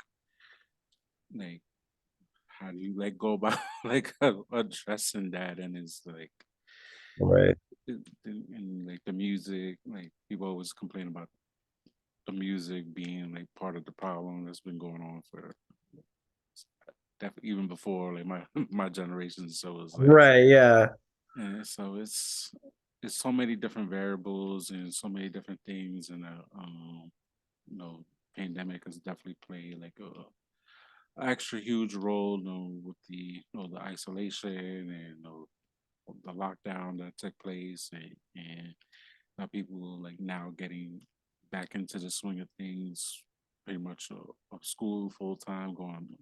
how do you let go about like addressing that? And it's like Right. and like the music, like people always complain about the music being like part of the problem that's been going on for definitely even before like my my generation. So it's like, Right, yeah. and so it's so many different variables and so many different things, and you know, pandemic has definitely played like a extra huge role, with the isolation and the lockdown that took place, and people like now getting back into the swing of things, pretty much of school full time, going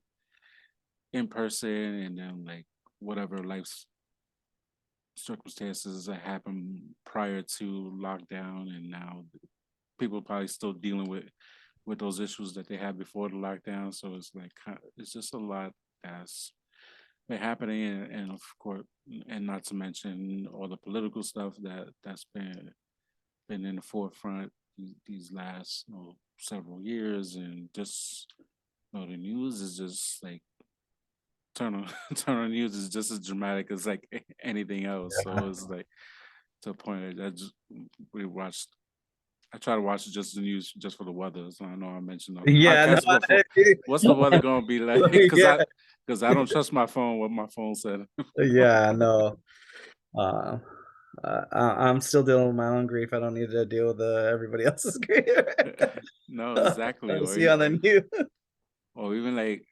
in person, and then like whatever life circumstances that happened prior to lockdown, and now people are probably still dealing with those issues that they had before the lockdown. So it's like it's just a lot that's been happening, and of course, and not to mention all the political stuff that's been in the forefront these last several years, and just the news is just like turn on turn on news is just as dramatic as like anything else. So it's like to a point that I just we watched. I try to watch just the news just for the weather. So I know I mentioned on the Yeah, no, podcast before. What's the weather gonna be like? yeah, Because I don't trust my phone. What my phone said. yeah, no. Uh, I'm still dealing with my own grief. I don't need to deal with everybody else's grief. No, exactly. I'll see you on the news. Or even like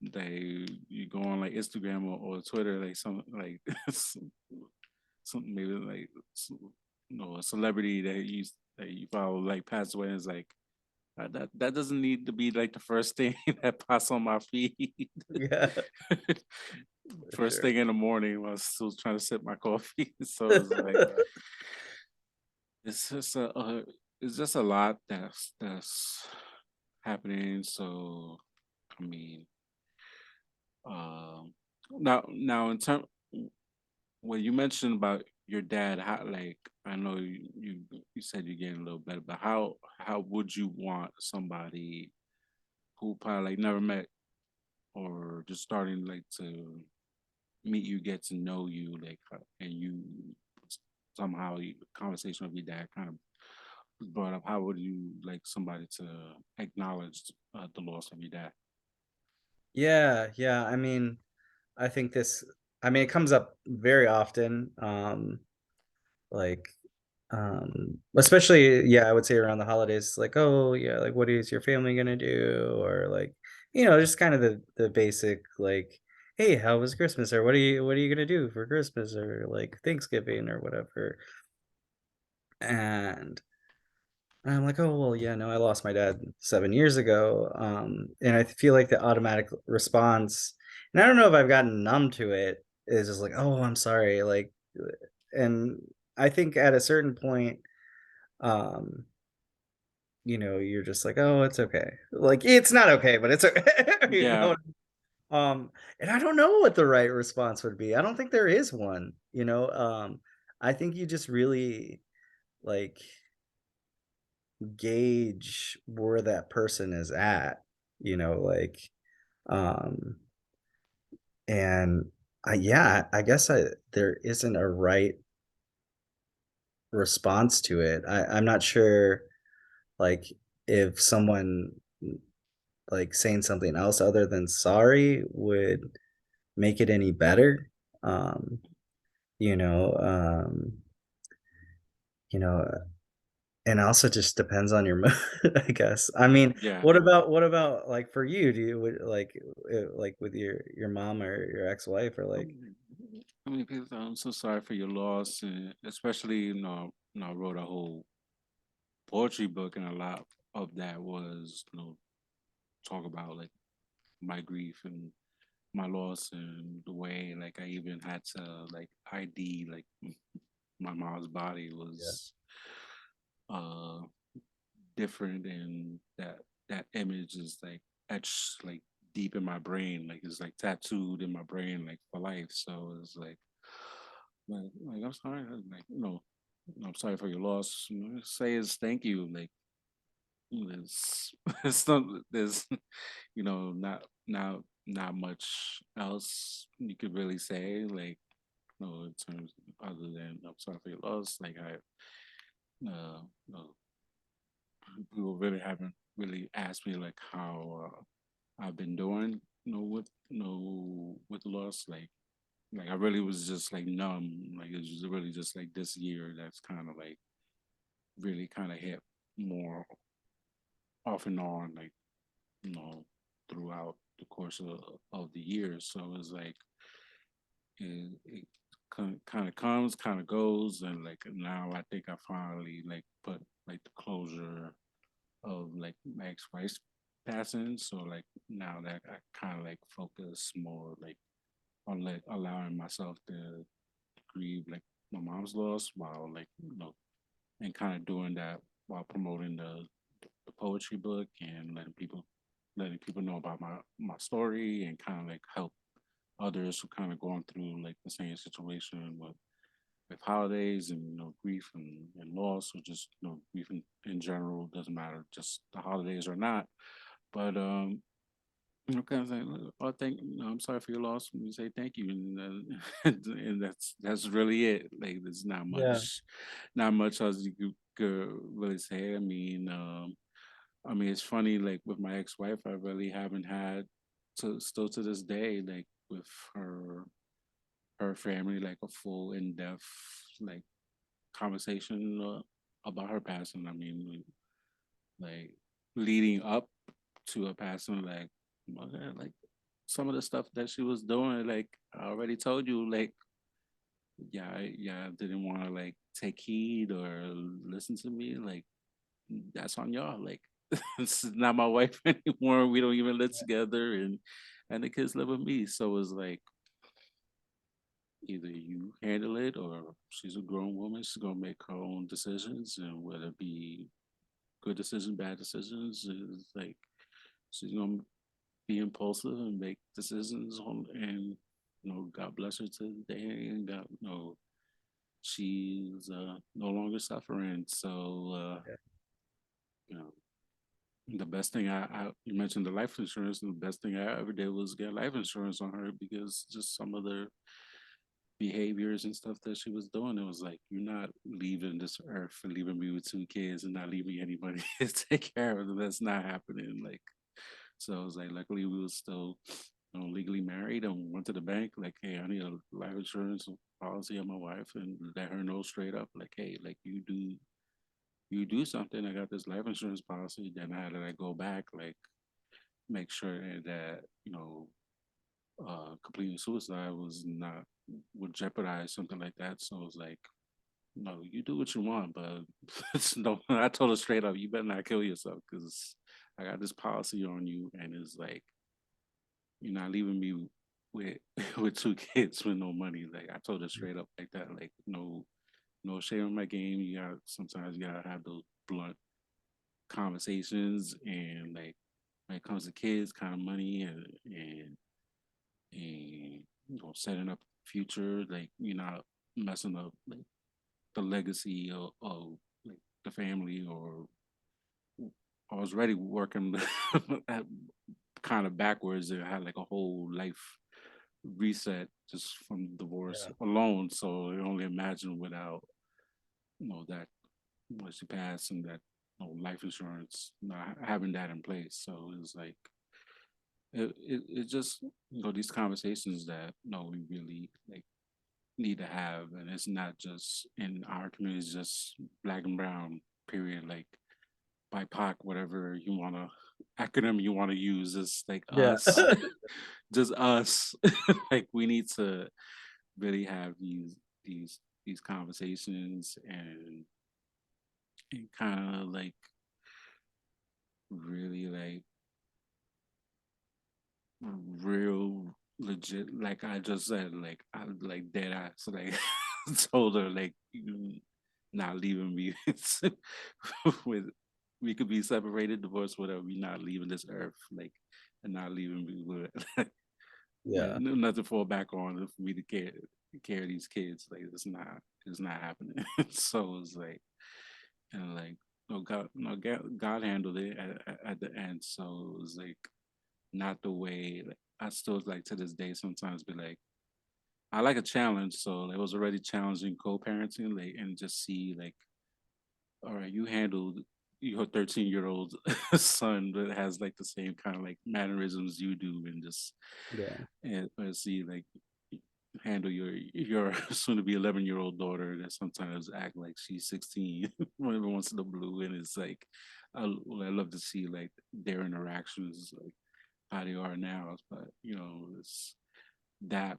they you go on like Instagram or Twitter, like some like some maybe like a celebrity that you follow like passed away, and it's like that doesn't need to be like the first thing that pops on my feed. Yeah, for First sure. thing in the morning while I was still trying to sip my coffee. So it's like it's just it's just a lot that's happening. So I mean, um, now in term when you mentioned about your dad, how like I know you said you're getting a little better, but how would you want somebody who probably like never met or just starting like to meet you, get to know you, like, and you somehow conversation with your dad kind of was brought up. How would you like somebody to acknowledge the loss of your dad? Yeah, yeah. I think it comes up very often. Like Especially, yeah, I would say around the holidays, like, oh yeah, like what is your family gonna do? Or like, just kind of the basic like, hey, how was Christmas? Or what are you gonna do for Christmas or like Thanksgiving or whatever? And I'm like, oh well, yeah, no, I lost my dad 7 years ago. And I feel like the automatic response, and I don't know if I've gotten numb to it, is just like, oh, I'm sorry. Like, and I think at a certain point, um, you're just like, "Oh, it's okay." Like, it's not okay, but it's okay, you Yeah, know? And I don't know what the right response would be. I don't think there is one, I think you just really, like, gauge where that person is at, like, um, and yeah, I guess there isn't a right response to it. I'm not sure, like, if someone like saying something else other than sorry would make it any better. Um, you know, um, you know, and also just depends on your mood, I guess. I mean, yeah. what about like for you? Do you would like with your mom or your ex-wife or like I mean, people, I'm so sorry for your loss, and especially I wrote a whole poetry book, and a lot of that was talk about like my grief and my loss, and the way like I even had to like ID like my mom's body yeah, was uh different, and that image is like etched like deep in my brain, like it's like tattooed in my brain like for life. So it's like I'm sorry, like I'm sorry for your loss. Say is thank you. Like there's it's not there's not much else you could really say, like in terms other than I'm sorry for your loss. Like no, people really haven't really asked me like how I've been doing, with the loss. Like I really was just like numb. Like it was really just like this year that's kind of like really kind of hit more off and on, like you know, throughout the course of the year. So it's like it kind of comes, kind of goes, and like now I think I finally like put like the closure of like my ex-wife's passing. So like now that I kind of like focus more like on like allowing myself to grieve like my mom's loss while like and kind of doing that while promoting the poetry book and letting people know about my story and kind of like help others who kind of going through like the same situation with holidays and grief and loss, or just grief in general. Doesn't matter just the holidays or not. But kind of say, oh, I'm sorry for your loss. And you say thank you, and that's really it. Like there's yeah, not much else you could really say. I mean, it's funny. Like with my ex-wife, I really haven't had to still to this day, like with her family, like a full in-depth like conversation about her passing. I mean, like leading up to her passing, like some of the stuff that she was doing, like I already told you, like yeah, I didn't want to like take heed or listen to me. Like that's on y'all. Like this is not my wife anymore. We don't even live together, and the kids live with me. So it's like either you handle it, or she's a grown woman. She's gonna make her own decisions, and whether it be good decisions, bad decisions, is like she's gonna be impulsive and make decisions on, and God bless her to the day, and God, she's no longer suffering. So yeah, you know, the best thing you mentioned the life insurance, and the best thing I ever did was get life insurance on her, because just some of the behaviors and stuff that she was doing, it was like, you're not leaving this earth and leaving me with two kids and not leaving anybody to take care of them. That's not happening. Like, so it was like, luckily we was still legally married and went to the bank, like, hey, I need a life insurance policy on my wife, and let her know straight up, like, hey, like you do something, I got this life insurance policy. Then I had to like go back, like make sure that completing suicide was not would jeopardize something like that. So it was like, no, you do what you want, but it's no. I told her straight up, you better not kill yourself because I got this policy on you, and it's like you're not leaving me with with two kids with no money. Like I told her straight up like that. Like no shame in my game. You got sometimes you gotta have those blunt conversations, and like when it comes to kids, kind of money and setting up future, like you're not messing up like the legacy of like the family. Or I was already working kind of backwards and I had like a whole life reset just from divorce Yeah. alone. So I only imagine without that when she passed and that life insurance, not having that in place. So it was like it just these conversations that we really like need to have, and it's not just in our community, it's just black and brown period, like BIPOC, whatever you want to acronym you want to use. It's like Yeah. us, just us. Like we need to really have these these conversations and kind of like really like real legit, like I just said, like I like dead ass like told her like you not leaving me with we could be separated, divorced, whatever, we not leaving this earth, like and not leaving me with Yeah. nothing to fall back on for me to care of these kids. Like it's not happening. So it's like and like no God, no God handled it at the end. So it was like not the way, like I still like to this day sometimes be like I like a challenge. So it was already challenging co-parenting, like and just see like, all right, you handled your 13-year-old son that has like the same kind of like mannerisms you do, and just Yeah. and see like handle your soon to be 11-year-old daughter that sometimes act like she's 16 whenever once in the blue, and it's like I love to see like their interactions, like how they are now. But it's that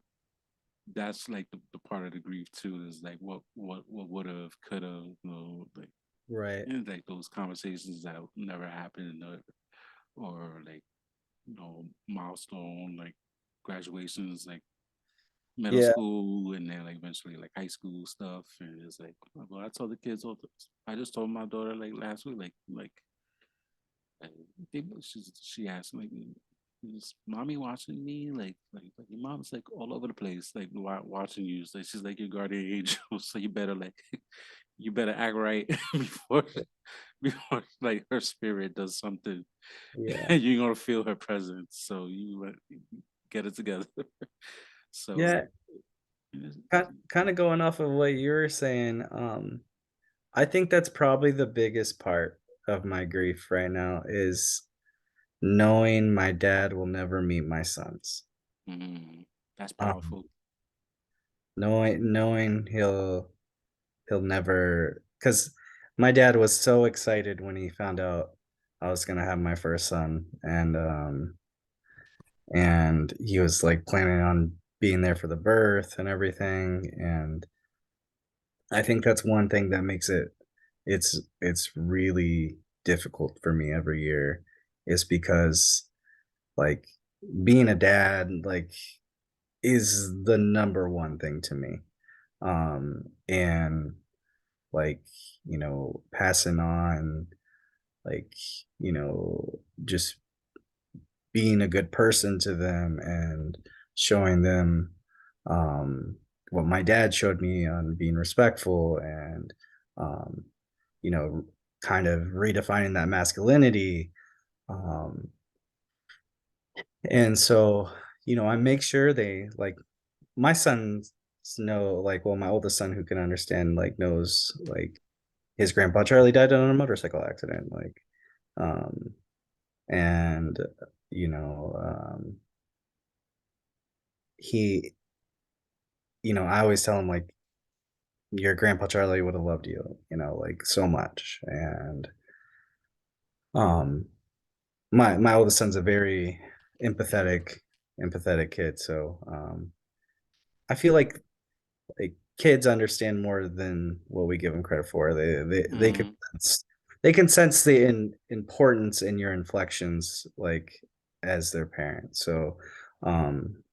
that's like the part of the grief too, is like what would have, could have, like Right. like those conversations that never happened, or like milestone like graduations, like middle Yeah. school and then like eventually like high school stuff. And it's like, well, I told the kids all this. I just told my daughter like last week, like she asked like, is mommy watching me? Like your mom's like all over the place, like watching you. So she's like your guardian angel. So you better like you better act right before like her spirit does something. Yeah. You're gonna feel her presence. So you get it together. So Yeah. Kind of going off of what you were saying, I think that's probably the biggest part of my grief right now is knowing my dad will never meet my sons. mm, that's Um, powerful. knowing he'll never, because my dad was so excited when he found out I was gonna have my first son, and he was like planning on being there for the birth and everything. And I think that's one thing that makes it's really difficult for me every year, is because like being a dad like is the number one thing to me. And like, passing on, like, just being a good person to them and showing them um what my dad showed me on being respectful, and um you know kind of redefining that masculinity. Um and so, I make sure they like my sons know, like, well, my oldest son, who can understand, like, knows, like, his grandpa Charlie died in a motorcycle accident, like, and you know he, I always tell him like your grandpa Charlie would have loved you, like so much. And um my oldest son's a very empathetic empathetic kid. So I feel like kids understand more than what we give them credit for. They can Mm-hmm. sense, they can sense the importance in your inflections, like as their parent. So um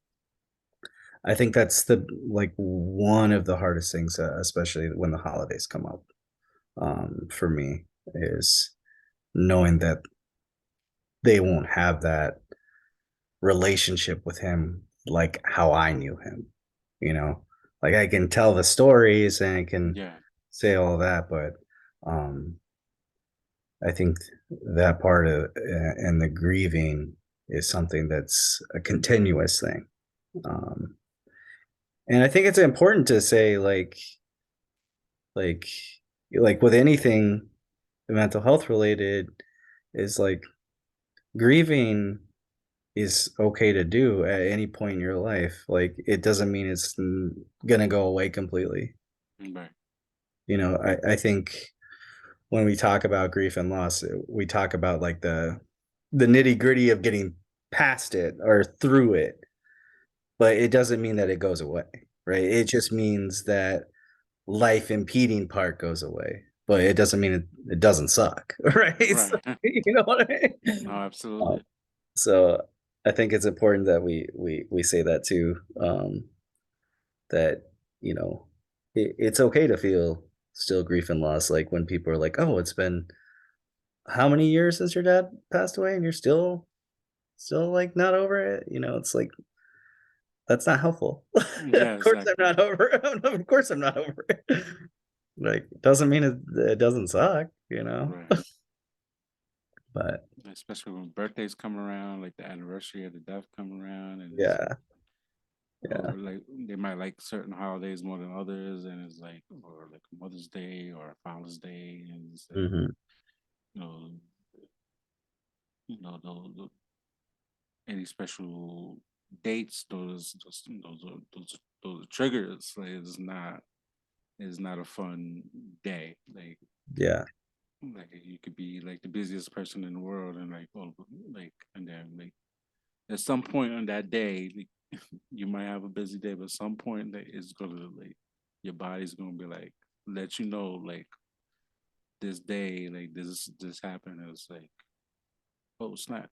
I think that's the like one of the hardest things, especially when the holidays come up, for me, is knowing that they won't have that relationship with him like how I knew him, you know? Like I can tell the stories and I can Yeah. say all that, but um I think that part of and the grieving is something that's a continuous thing. Um and I think it's important to say like like with anything mental health related is like grieving is okay to do at any point in your life. Like it doesn't mean it's gonna go away completely. Right. I think when we talk about grief and loss, we talk about like the nitty gritty of getting past it or through it, but it doesn't mean that it goes away, right? It just means that life impeding part goes away, but it doesn't mean it doesn't suck, right? So, Right. you know what I No, mean? Um, absolutely. so I think it's important that we say that too. That you know, it's okay to feel still grief and loss. Like when people are like, "Oh, it's been how many years since your dad passed away, and you're still like not over it?" It's like that's not helpful. Yeah, Of course, I'm exactly. not over. Of course, I'm not over it. Like, doesn't mean it doesn't suck. Right. But Especially when birthdays come around, like the anniversary of the death come around, and it's yeah, yeah. or like they might like certain holidays more than others, and it's like or like Mother's Day or Father's Day, and it's like Mhm. you know, those any special dates, those are triggers. Like it's not a fun day. Yeah. Like you could be like the busiest person in the world, and like and then like at some point on that day, like, you might have a busy day, but at some point that it's gonna like your body's gonna be like let you know like this day like this happened. And it's like oh snap.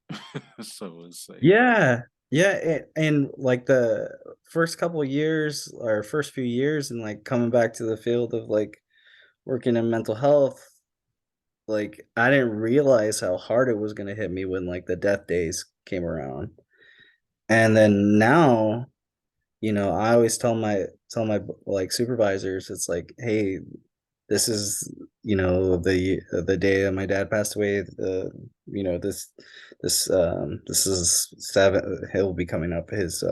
So it's like Yeah. Yeah, and, like, the first couple of years or first few years and, like, coming back to the field of, like, working in mental health, like, I didn't realize how hard it was gonna hit me when, like, the death days came around. And then now, I always tell my, like, supervisors, it's like, "Hey, this is, the day that my dad passed away, this is 7 he'll be coming up his,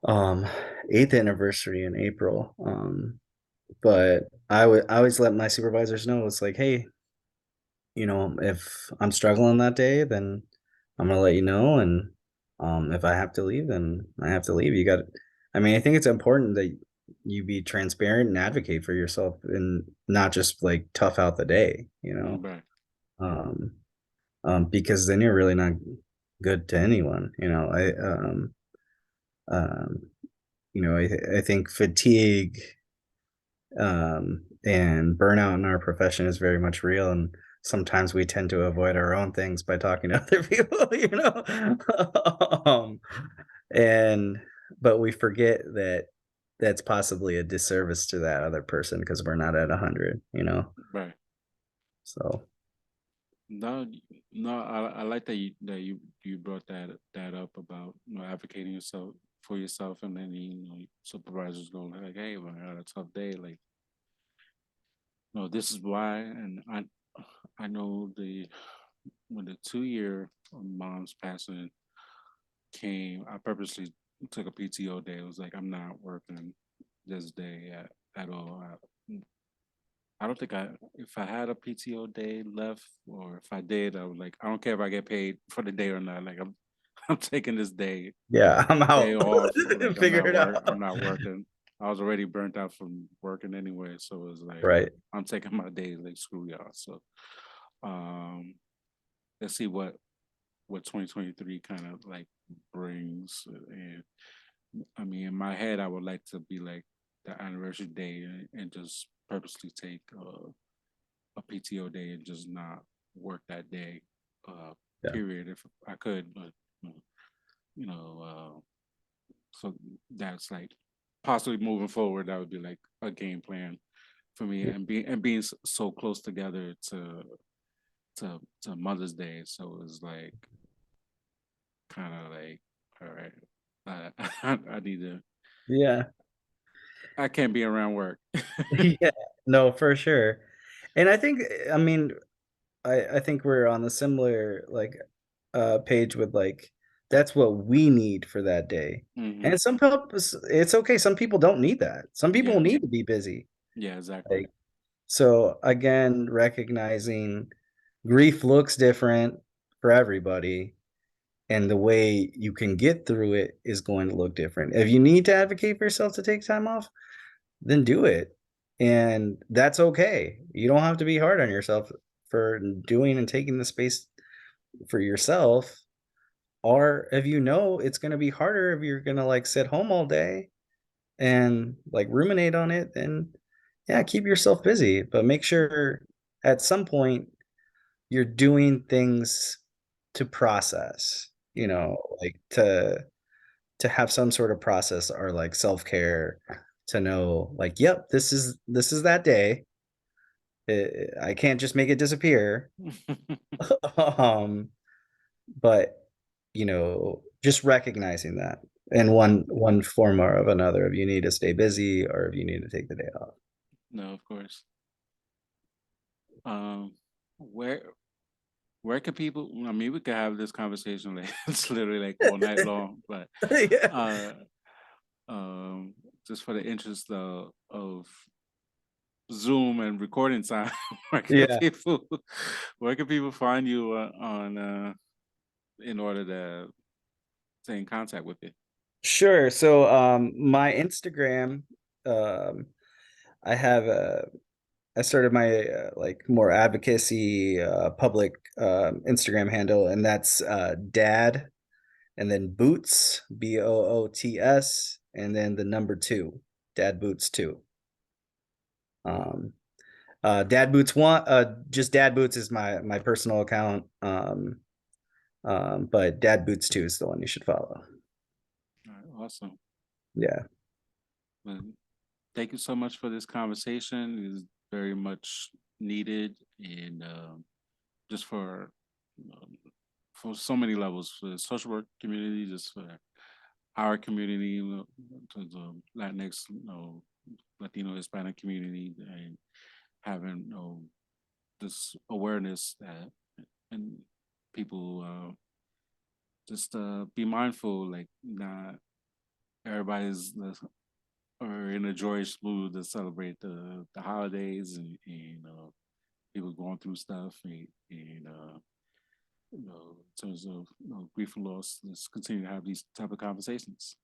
8th anniversary in April, but I always let my supervisors know, it's like, "Hey, if I'm struggling that day, then I'm gonna let you know, and, if I have to leave, then I have to leave." I mean, I think it's important that you be transparent and advocate for yourself and not just, like, tough out the day, right, Um, because then you're really not good to anyone, um, I think fatigue, and burnout in our profession is very much real, and sometimes we tend to avoid our own things by talking to other people, um, and but we forget that that's possibly a disservice to that other person because we're not at 100. right. So No, no, I like that you brought that up about advocating yourself for yourself, and then supervisors going like, hey, when I had a tough day, like no, this is why, and I know the when the 2 year of mom's passing came, I purposely took a PTO day. It was like I'm not working this day at all. I don't think if I had a PTO day left, or if I did, I was like, I don't care if I get paid for the day or not. Like I'm taking this Yeah, I'm day out. off. Like Figure it out. I'm not working. I was already burnt out from working anyway, so it's like Right. I'm taking my day. Like screw y'all. So um, let's see what 2023 kind of like brings. And I mean, in my head, I would like to be like the anniversary day and just purposely take a PTO day and just not work that day. Uh, Yeah. period, if I could, but you know, so that's like possibly moving forward. That would be like a game plan for me, and being so close together to Mother's Day. So it's like kind of like, all right, I need to. Yeah. I can't be around work. Yeah. No, for sure. And I think, I mean, I think we're on the similar, like, page with, like, that's what we need for that day. Hmm. And some people, it's okay, some people don't need that. Some people Yeah, need to be busy. yeah, exactly. Like, so again, recognizing grief looks different for everybody, and the way you can get through it is going to look different. If you need to advocate for yourself to take time off, then do it. And that's okay. You don't have to be hard on yourself for doing and taking the space for yourself. Or if you know it's going to be harder if you're going to like sit home all day and like ruminate on it, then yeah, keep yourself busy, but make sure at some point you're doing things to process, like to have some sort of process or like self-care to know like, yep, this is that day. I can't just make it disappear. um, but just recognizing that in one form or of another, if you need to stay busy or if you need to take the day off. No, of course. Um, where where can people? I mean, we could have this conversation like it's literally like all night long, but Yeah. uh, um, just for the interest of Zoom and recording time, where can Yeah. people where can people find you on in order to stay in contact with you? Sure. So my Instagram, um I have a I started my like more advocacy public Instagram handle, and that's dad and then boots, Boots, and then the number 2, dad boots 2. Um dad boots 1, just dad boots is my personal account. But dad boots 2 is the one you should follow. All right, awesome. Yeah. Well, thank you so much for this conversation. It is very much needed, and just for so many levels for the social work community, just for our community, to the Latinx, Latino, Hispanic community, and having this awareness that and people just be mindful, like not everybody's or in a joyous mood to celebrate the holidays and people going through stuff and in terms of grief and loss, let's continue to have these type of conversations.